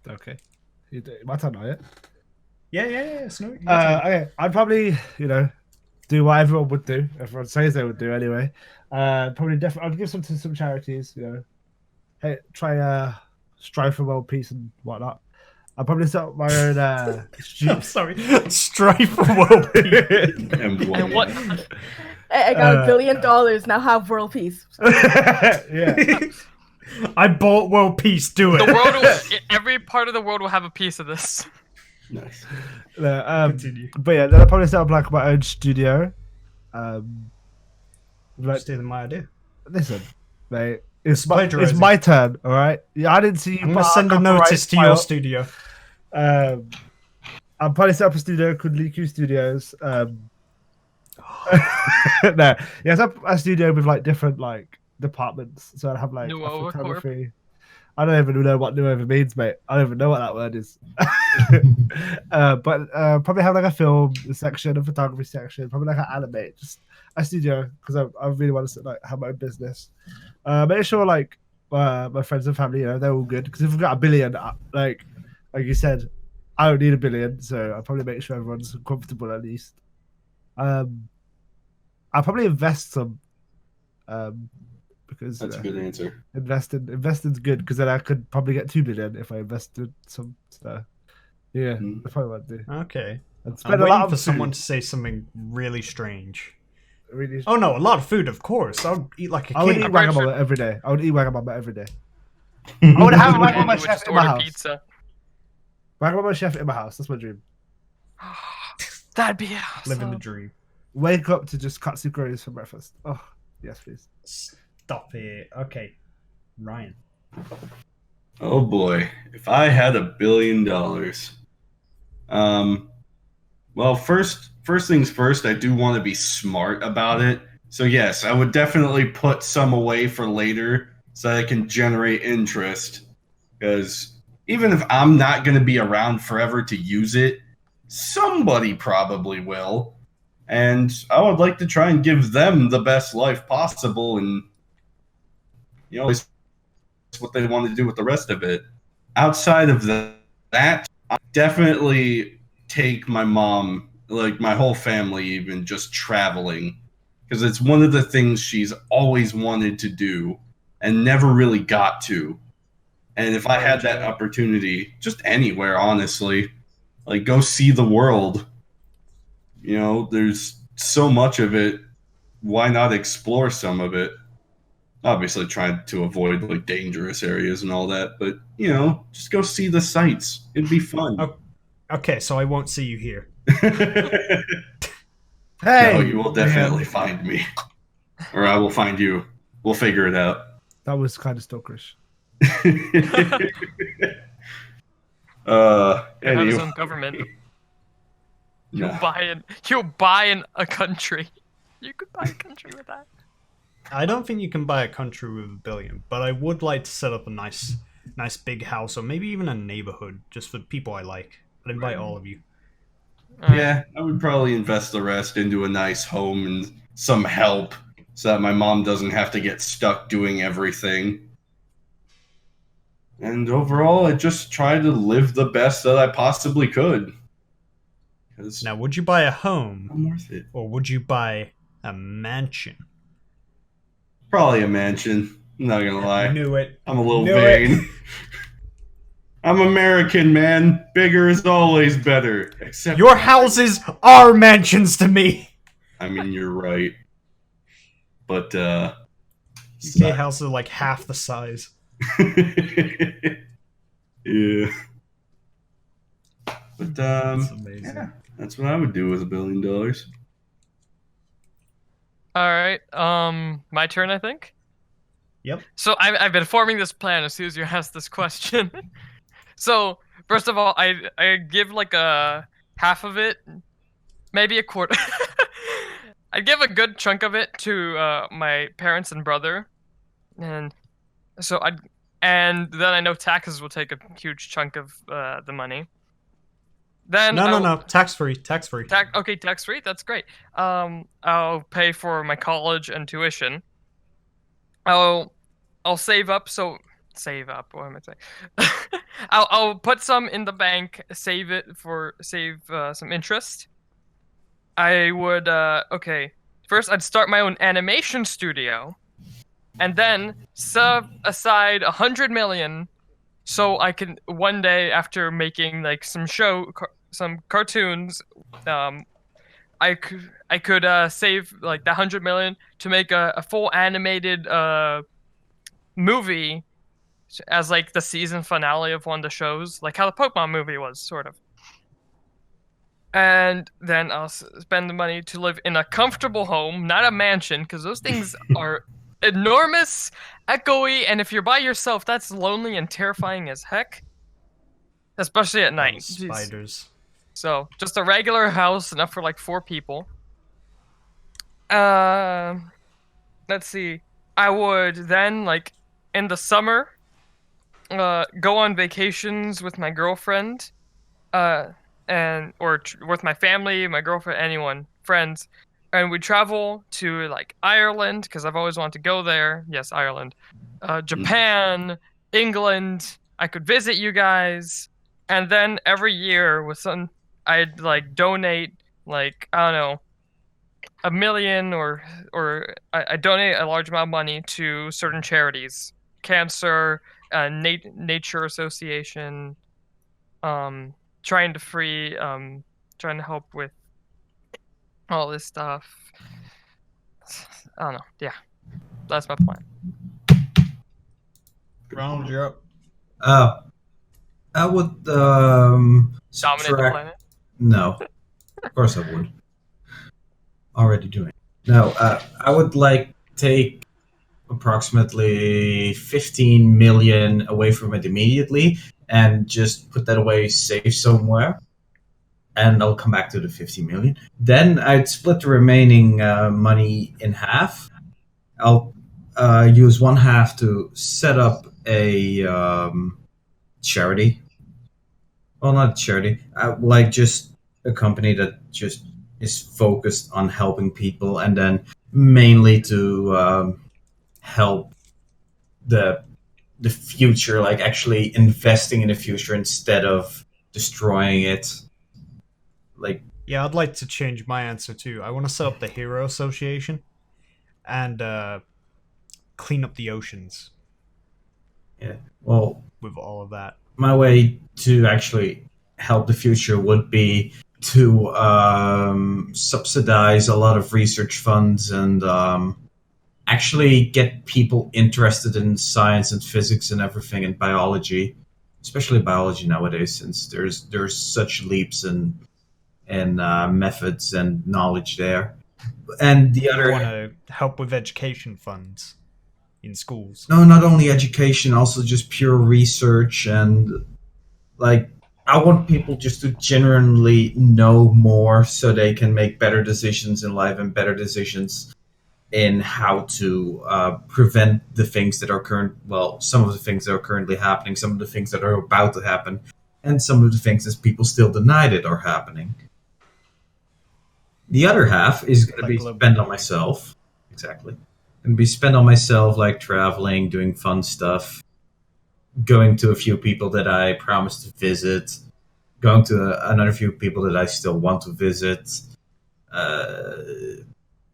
Okay. My turn now, yeah? Yeah. Snoop, Okay. I'd probably, do what everyone would do. Everyone says they would do anyway. Probably definitely. I'd give some to some charities. Hey, try strive for world peace and whatnot. I'll probably set up my own. I'm sorry. Strive for world peace. And what? I got $1 billion, now have world peace. Yeah. I bought world peace. Do it. Every part of the world will have a piece of this. Nice. Continue. But yeah, then I'll probably set up like my own studio. Stealing my idea. Listen, mate. It's plagiarizing. my turn, all right? Yeah, I didn't see you. I'm gonna send a notice to your studio. I'll probably set up a studio called Liku Studios. No, yeah, set up a studio with like different like departments. So I'd have like New Over photography. I don't even know what new over means, mate. I don't even know what that word is. But probably have like a film section, a photography section, probably like an anime, just a studio because I really want to like have my own business. Make sure like my friends and family, they're all good. Because if we've got a billion, like you said, I don't need a billion, so I'll probably make sure everyone's comfortable at least. I'll probably invest some. Because That's a good answer. Investing's good because then I could probably get 2 billion if I invested some. So yeah, that's probably what I'd do. Okay. I'd I'm spend a lot waiting on for food. someone to say something really strange. Really, Oh no, a lot of food, of course. I'll eat like a I would king. eat I'm pretty Wagamama sure- every day. I would eat Wagamama every day. I would have And Wagamama you would chef just in my order house. pizza. Wagamama chef in my house. That's my dream. That'd be awesome. Living the dream. Wake up to just katsu curries for breakfast. Oh yes, please. Stop it. Okay, Ryan. Oh boy, if I had $1 billion, well, first things first, I do want to be smart about it. So yes, I would definitely put some away for later so that I can generate interest. Because even if I'm not going to be around forever to use it, somebody probably will. And I would like to try and give them the best life possible, and it's what they want to do with the rest of it. Outside of that, I definitely take my mom, like my whole family, even just traveling, because it's one of the things she's always wanted to do and never really got to. And if I had that opportunity, just anywhere, honestly, like go see the world. There's so much of it. Why not explore some of it? Obviously trying to avoid like dangerous areas and all that, but just go see the sights. It'd be fun. Okay, so I won't see you here. Hey, No, you will definitely find me. Or I will find you. We'll figure it out. That was kind of stalkerish. It has Anyway. its own government. You'll No. buy a country. You could buy a country with that. I don't think you can buy a country with $1 billion, but I would like to set up a nice big house, or maybe even a neighborhood, just for people I like. I'd invite all of you. Yeah, I would probably invest the rest into a nice home and some help so that my mom doesn't have to get stuck doing everything. And overall, I just try to live the best that I possibly could. 'Cause Now, would you buy a home, I'm worth it. or would you buy a mansion? Probably a mansion. I'm not gonna lie. Knew it. I'm a little Knew it. vain. I'm American, man. Bigger is always better. Except Your houses are mansions to me. I mean, you're right. But UK houses are like half the size. yeah. But That's amazing. yeah, that's what I would do with $1 billion. All right. My turn, I think. Yep. So I've been forming this plan as soon as you asked this question. So first of all, I give like a half of it, maybe a quarter. I give a good chunk of it to my parents and brother, and then I know taxes will take a huge chunk of the money. Then No. Tax free. Okay, tax free. That's great. I'll pay for my college and tuition. I'll save up. What am I saying? I'll put some in the bank. Save some interest. I would okay. First, I'd start my own animation studio, and then set aside 100 million, so I can one day, after making like some cartoons, I could save like the 100 million to make a full animated movie as like the season finale of one of the shows, like how the Pokemon movie was, sort of. And then I'll spend the money to live in a comfortable home, not a mansion, because those things are enormous, echoey, and if you're by yourself, that's lonely and terrifying as heck. Especially at night. Jeez. Spiders. So, just a regular house, enough for like 4 people. Let's see. I would then, like, in the summer, go on vacations with my girlfriend. with my family, my girlfriend, anyone, friends, and we travel to like Ireland because I've always wanted to go there. Yes, Ireland, Japan, England. I could visit you guys, and then every year I'd like donate like I don't know, $1 million or I donate a large amount of money to certain charities, cancer, nature association, trying to help with all this stuff. I don't know. Yeah, that's my plan. Ronald, you're up. I would Dominate the subtract. planet. No, of course I would. Already doing. No, I would like take approximately 15 million away from it immediately and just put that away safe somewhere. And I'll come back to the 50 million. Then I'd split the remaining money in half. I'll use one half to set up a charity. Well, not a charity. Like just a company that just is focused on helping people, and then mainly to help the future, like actually investing in the future instead of destroying it. Like, yeah, I'd like to change my answer too. I want to set up the Hero Association and clean up the oceans. Yeah, well, with all of that, my way to actually help the future would be to subsidize a lot of research funds and actually get people interested in science and physics and everything, and biology, especially biology nowadays, since there's such leaps in methods and knowledge there. And the other, I want to help with education funds in schools. No, not only education, also just pure research, and like I want people just to genuinely know more so they can make better decisions in life and better decisions in how to prevent the things that are some of the things that are currently happening, some of the things that are about to happen, and some of the things that people still deny that are happening. The other half is going to be spent on myself. Exactly. Going to be spent on myself, like traveling, doing fun stuff, going to a few people that I promised to visit, going to another few people that I still want to visit.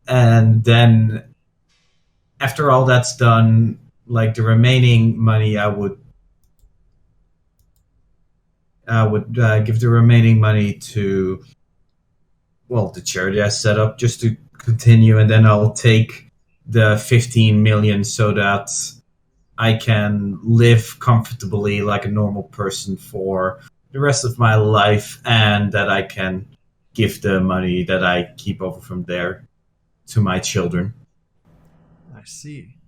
And then after all that's done, like the remaining money, I would give the remaining money to the charity I set up just to continue, and then I'll take the 15 million so that I can live comfortably like a normal person for the rest of my life, and that I can give the money that I keep over from there to my children. I see.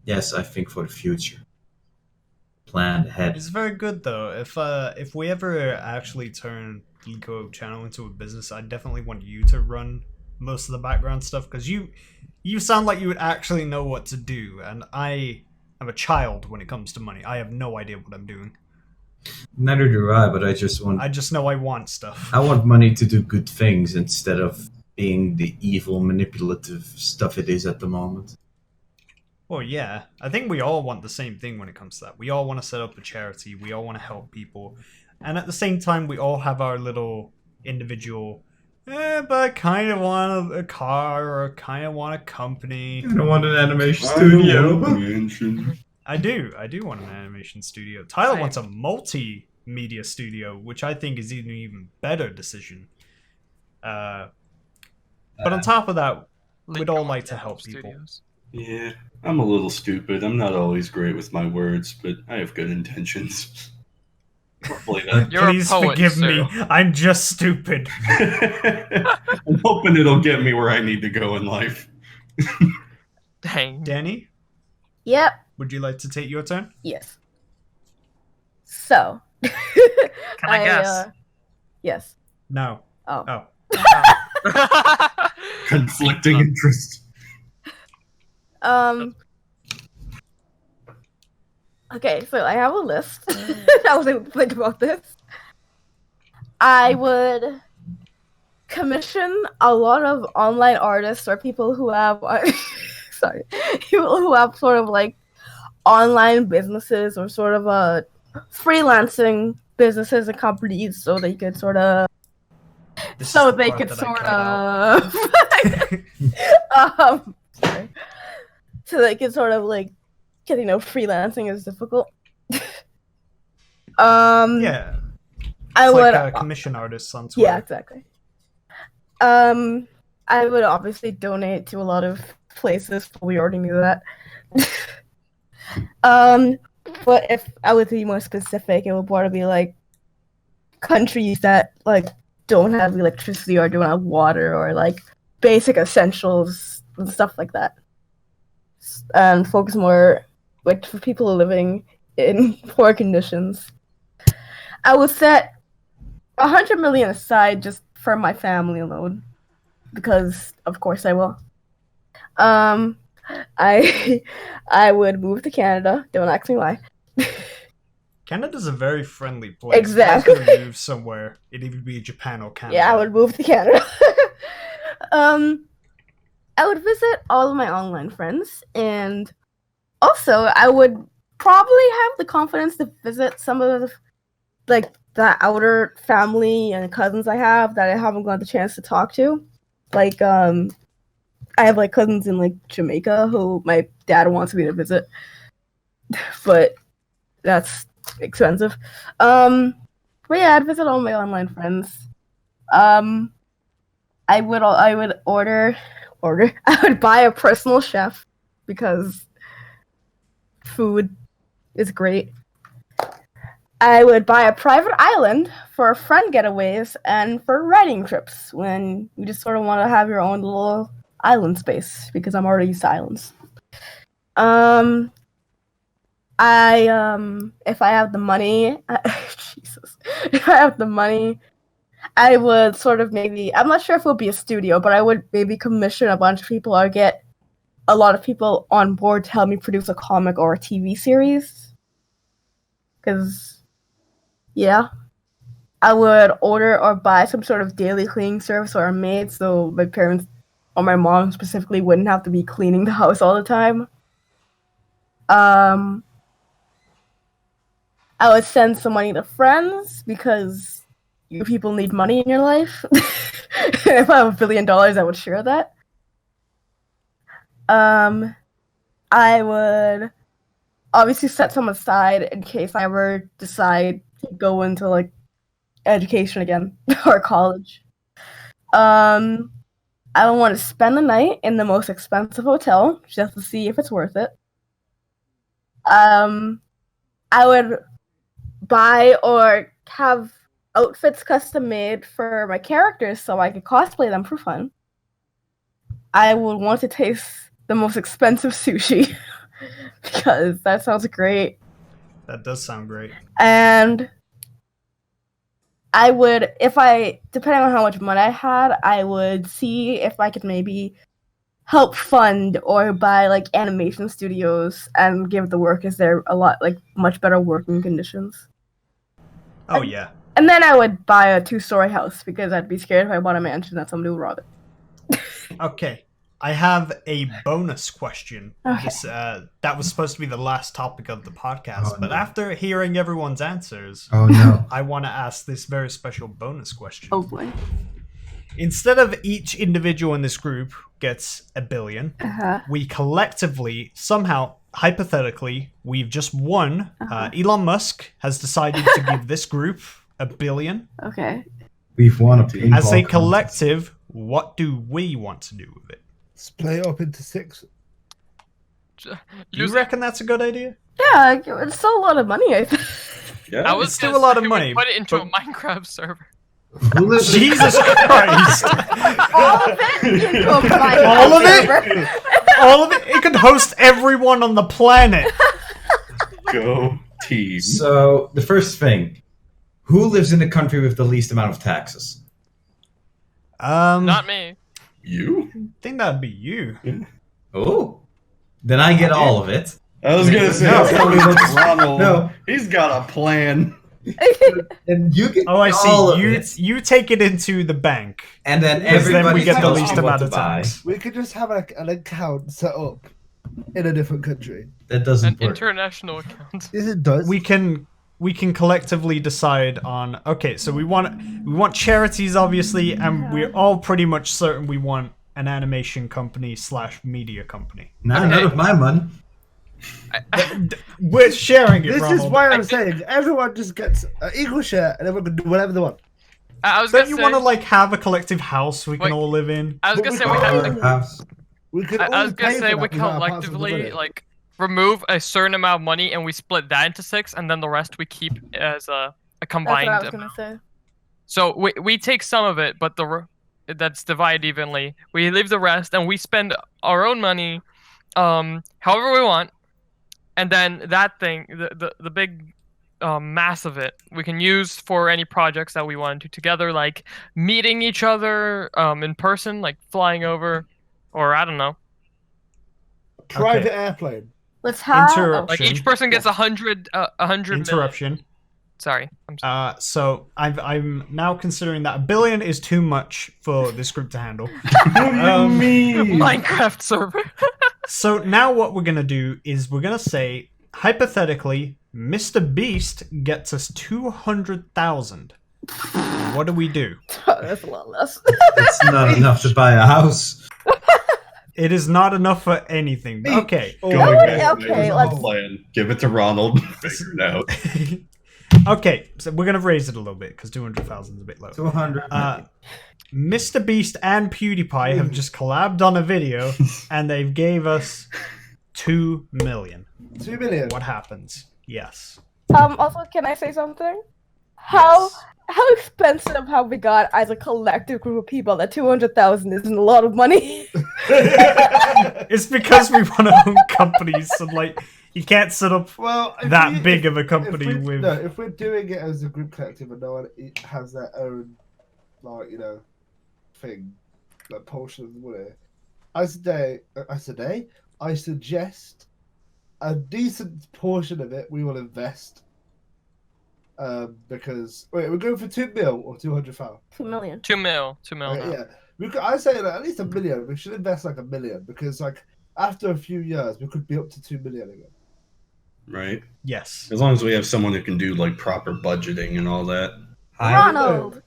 Yes, I think for the future. Plan ahead. It's very good though. If we ever actually turn Liku channel into a business, I definitely want you to run most of the background stuff, because you sound like you would actually know what to do, and I am a child when it comes to money. I have no idea what I'm doing. Neither do I, but I just know I want stuff. I want money to do good things instead of being the evil, manipulative stuff it is at the moment. Well, yeah. I think we all want the same thing when it comes to that. We all want to set up a charity. We all want to help people. And at the same time, we all have our little individual, but I kind of want a car, or I kind of want a company. I don't want an animation studio. I do want an animation studio. Tyler wants a multimedia studio, which I think is an even better decision. But on top of that, we'd all like to help people. Yeah, I'm a little stupid. I'm not always great with my words, but I have good intentions. Please forgive me. I'm just stupid. I'm hoping it'll get me where I need to go in life. Dang. Danny? Yep. Would you like to take your turn? Yes. So. Can I guess? Yes. No. Oh. Conflicting interests. Okay, so I have a list. I was able to think about this. I would commission a lot of online artists or people who have people who have sort of like online businesses or sort of freelancing businesses and companies, so they could sort of sorry. So they could sort of like, because freelancing is difficult. Yeah. I It's would like commission artists on Twitter. Yeah, exactly. I would obviously donate to a lot of places, but we already knew that. But if I would be more specific, it would want to be like countries that like don't have electricity or don't have water or like basic essentials and stuff like that. And focus more like for people living in poor conditions. I would set 100 million aside just for my family alone, because of course I will. I would move to Canada. Don't ask me why. Canada's a very friendly place. Exactly. If I was gonna move somewhere, it'd either be Japan or Canada. Yeah, I would move to Canada. I would visit all of my online friends, and also I would probably have the confidence to visit some of the outer family and cousins I have that I haven't got the chance to talk to. Like, I have like cousins in like Jamaica who my dad wants me to visit, but that's expensive. But yeah, I'd visit all my online friends. I would buy a personal chef because food is great. I would buy a private island for friend getaways and for riding trips when you just sort of want to have your own little island space, because I'm already used to islands. If I have the money, Jesus, if I have the money, I would sort of maybe, I'm not sure if it would be a studio, but I would maybe commission a bunch of people or get a lot of people on board to help me produce a comic or a TV series. Because, yeah, I would order or buy some sort of daily cleaning service or a maid, so my parents or my mom specifically wouldn't have to be cleaning the house all the time. I would send some money to friends because you people need money in your life. If I have $1 billion, I would share that. I would obviously set some aside in case I ever decide to go into like education again or college. I would want to spend the night in the most expensive hotel just to see if it's worth it. I would buy or have outfits custom made for my characters so I could cosplay them for fun. I would want to taste the most expensive sushi because that sounds great. That does sound great. And I would, depending on how much money I had, I would see if I could maybe help fund or buy like animation studios and give the workers there a lot, like much better working conditions. Oh, yeah. And then I would buy a 2-story house because I'd be scared if I bought a mansion that somebody would rob it. Okay. I have a bonus question. Okay. That was supposed to be the last topic of the podcast, but after hearing everyone's answers, I want to ask this very special bonus question. Oh boy. Instead of each individual in this group gets $1 billion, we collectively, somehow, hypothetically, we've just won. Elon Musk has decided to give this group $1 billion. Okay. We've won a pinball As a contest. collective, what do we want to do with it? Split it up into 6. You reckon that's a good idea? Yeah, it's still a lot of money, I think. Yeah. I was It's still gonna a lot say of we money, Put it into a but- Minecraft server. Who lives in- Jesus Christ! All of it into a Minecraft All of it? server. All of it? It could host everyone on the planet. Go team. So, the first thing. Who lives in the country with the least amount of taxes? Not me. You? I think that'd be you. Oh. Then I get all of it. I was gonna say, No. that's probably what's Ronald. No. He's got a plan. And you get Oh, I all of see. it, You take it into the bank. and then Because then everybody we get the tells least you what amount to of buy. tax. We could just have an account set up in a different country. That An doesn't work. international account. Yes, it does. We can collectively decide on. Okay, so we want charities, obviously, and we're all pretty much certain we want an animation company / media company. No, Okay. none of my money. We're sharing it. This is Ronald. why I'm saying everyone just gets an equal share and everyone can do whatever they want. I was Don't gonna you say. want to like have a collective house we can Wait. all live in? I was But gonna we say we can't- have. Our house. We could I all was gonna pay say for we that without parts of the collectively money. like remove a certain amount of money and we split that into 6, and then the rest we keep as a That's combined. what I was gonna say. So we take some of it, but that's divided evenly. We leave the rest, and we spend our own money, however we want, and then that thing, the big mass of it, we can use for any projects that we want to do together, like meeting each other in person, like flying over, or I don't know. Private Okay. airplane. Let's have. Interrupt. Like each person gets 100 million. Interruption. Sorry, I'm sorry. So I'm now considering that $1 billion is too much for this group to handle. Minecraft server. So now what we're gonna do is we're gonna say hypothetically, Mr. Beast gets us 200,000. What do we do? That's a lot less. It's not enough to buy a house. It is not enough for anything. Okay. Oh, Go Okay, ahead. okay, There's a let's- plan. Give it to Ronald. Figure it out. Okay, so we're gonna raise it a little bit because 200,000 is a bit low. 200. Mr. Beast and PewDiePie have just collabed on a video, and they've gave us 2 million. 2 million. What happens? Yes. Also, can I say something? How expensive have we got as a collective group of people that 200,000 isn't a lot of money? It's because we want to own companies, so like you can't set up Well, if that we- big of a if company we- with. No, if we're doing it as a group collective and no one has their own, like, thing, like portion of the money, I suggest a decent portion of it we will invest. Because we're going for 2 mil or 200,000. 2 million. 2 mil. 2 mil. now. Yeah, I say at least $1 million. We should invest like $1 million because after a few years we could be up to 2 million again. Right? Yes. As long as we have someone who can do like proper budgeting and all that. Ronald!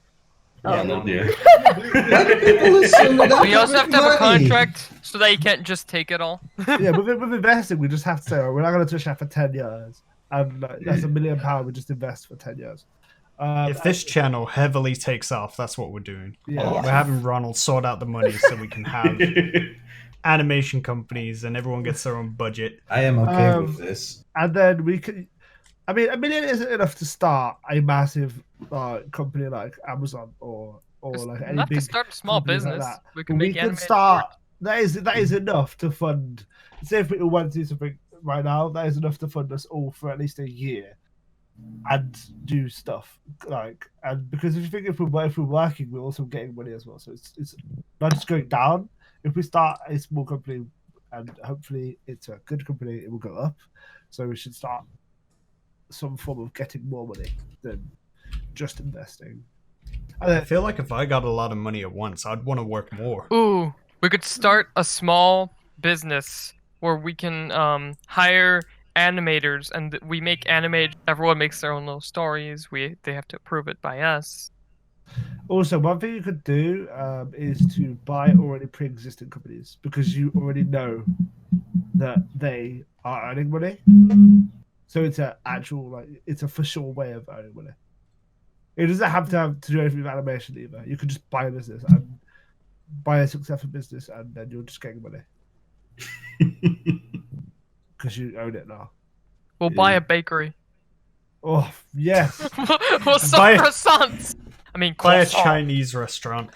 Yeah, no, yeah. Why do people assume that We also have to have a money? contract so that you can't just take it all. Yeah, with investing, we just have to say, we're not going to touch that for 10 years. And that's £1 million we just invest for 10 years. If this channel heavily takes off, that's what we're doing. Yeah. We're having Ronald sort out the money so we can have animation companies and everyone gets their own budget. I am okay Um, with this. And then we could. I mean, $1 million isn't enough to start a massive company like Amazon or like any Not to big start a small companies like business. that. We But can we make can animated start. shorts. That is enough to fund. Say if we want to do something right now, that is enough to fund us all for at least a year and do stuff and because if you think if we're working, we're also getting money as well. So it's not just going down. If we start a small company and hopefully it's a good company, it will go up. So we should start some form of getting more money than just investing. And I then, feel like if I got a lot of money at once, I'd want to work more. Ooh, we could start a small business where we can hire animators and we make animated. Everyone makes their own little stories. They have to approve it by us. also, one thing you could do is to buy already pre-existing companies because you already know that they are earning money. So it's an actual, it's a for sure way of earning money. It doesn't have to do anything with animation either. You could just buy a business and buy a successful business, and then you're just getting money because you own it now. We'll buy a bakery. Oh yes, We'll sell Buy a- croissants. I mean, Buy a croissant. Chinese restaurant.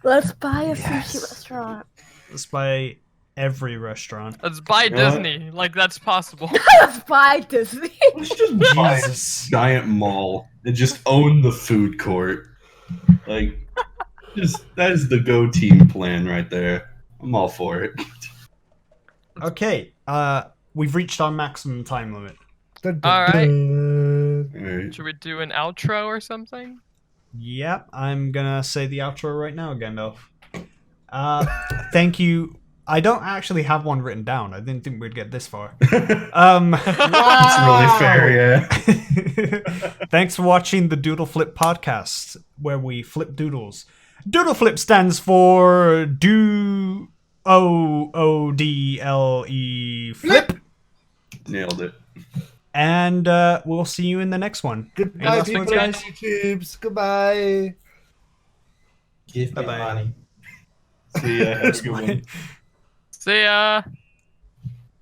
Let's buy a Yes. sushi restaurant. Let's buy every restaurant. Let's buy You know what? Disney. Like that's possible. Let's buy Disney. Let's just buy a Jesus. giant mall and just own the food court. Like, that is the go team plan right there. I'm all for it. Okay, we've reached our maximum time limit. Dun, All right. dun. Alright. Should we do an outro or something? Yep, I'm gonna say the outro right now, Gandalf. Thank you. I don't actually have one written down. I didn't think we'd get this far. That's really fair, yeah. Thanks for watching the DoodleFlip Podcast, where we flip doodles. DoodleFlip stands for OODLE flip. Nailed it. And we'll see you in the next one. Goodbye, last people words, on guys? YouTubes. Goodbye. Give me Bye-bye. money. See ya. Have a good one. See ya.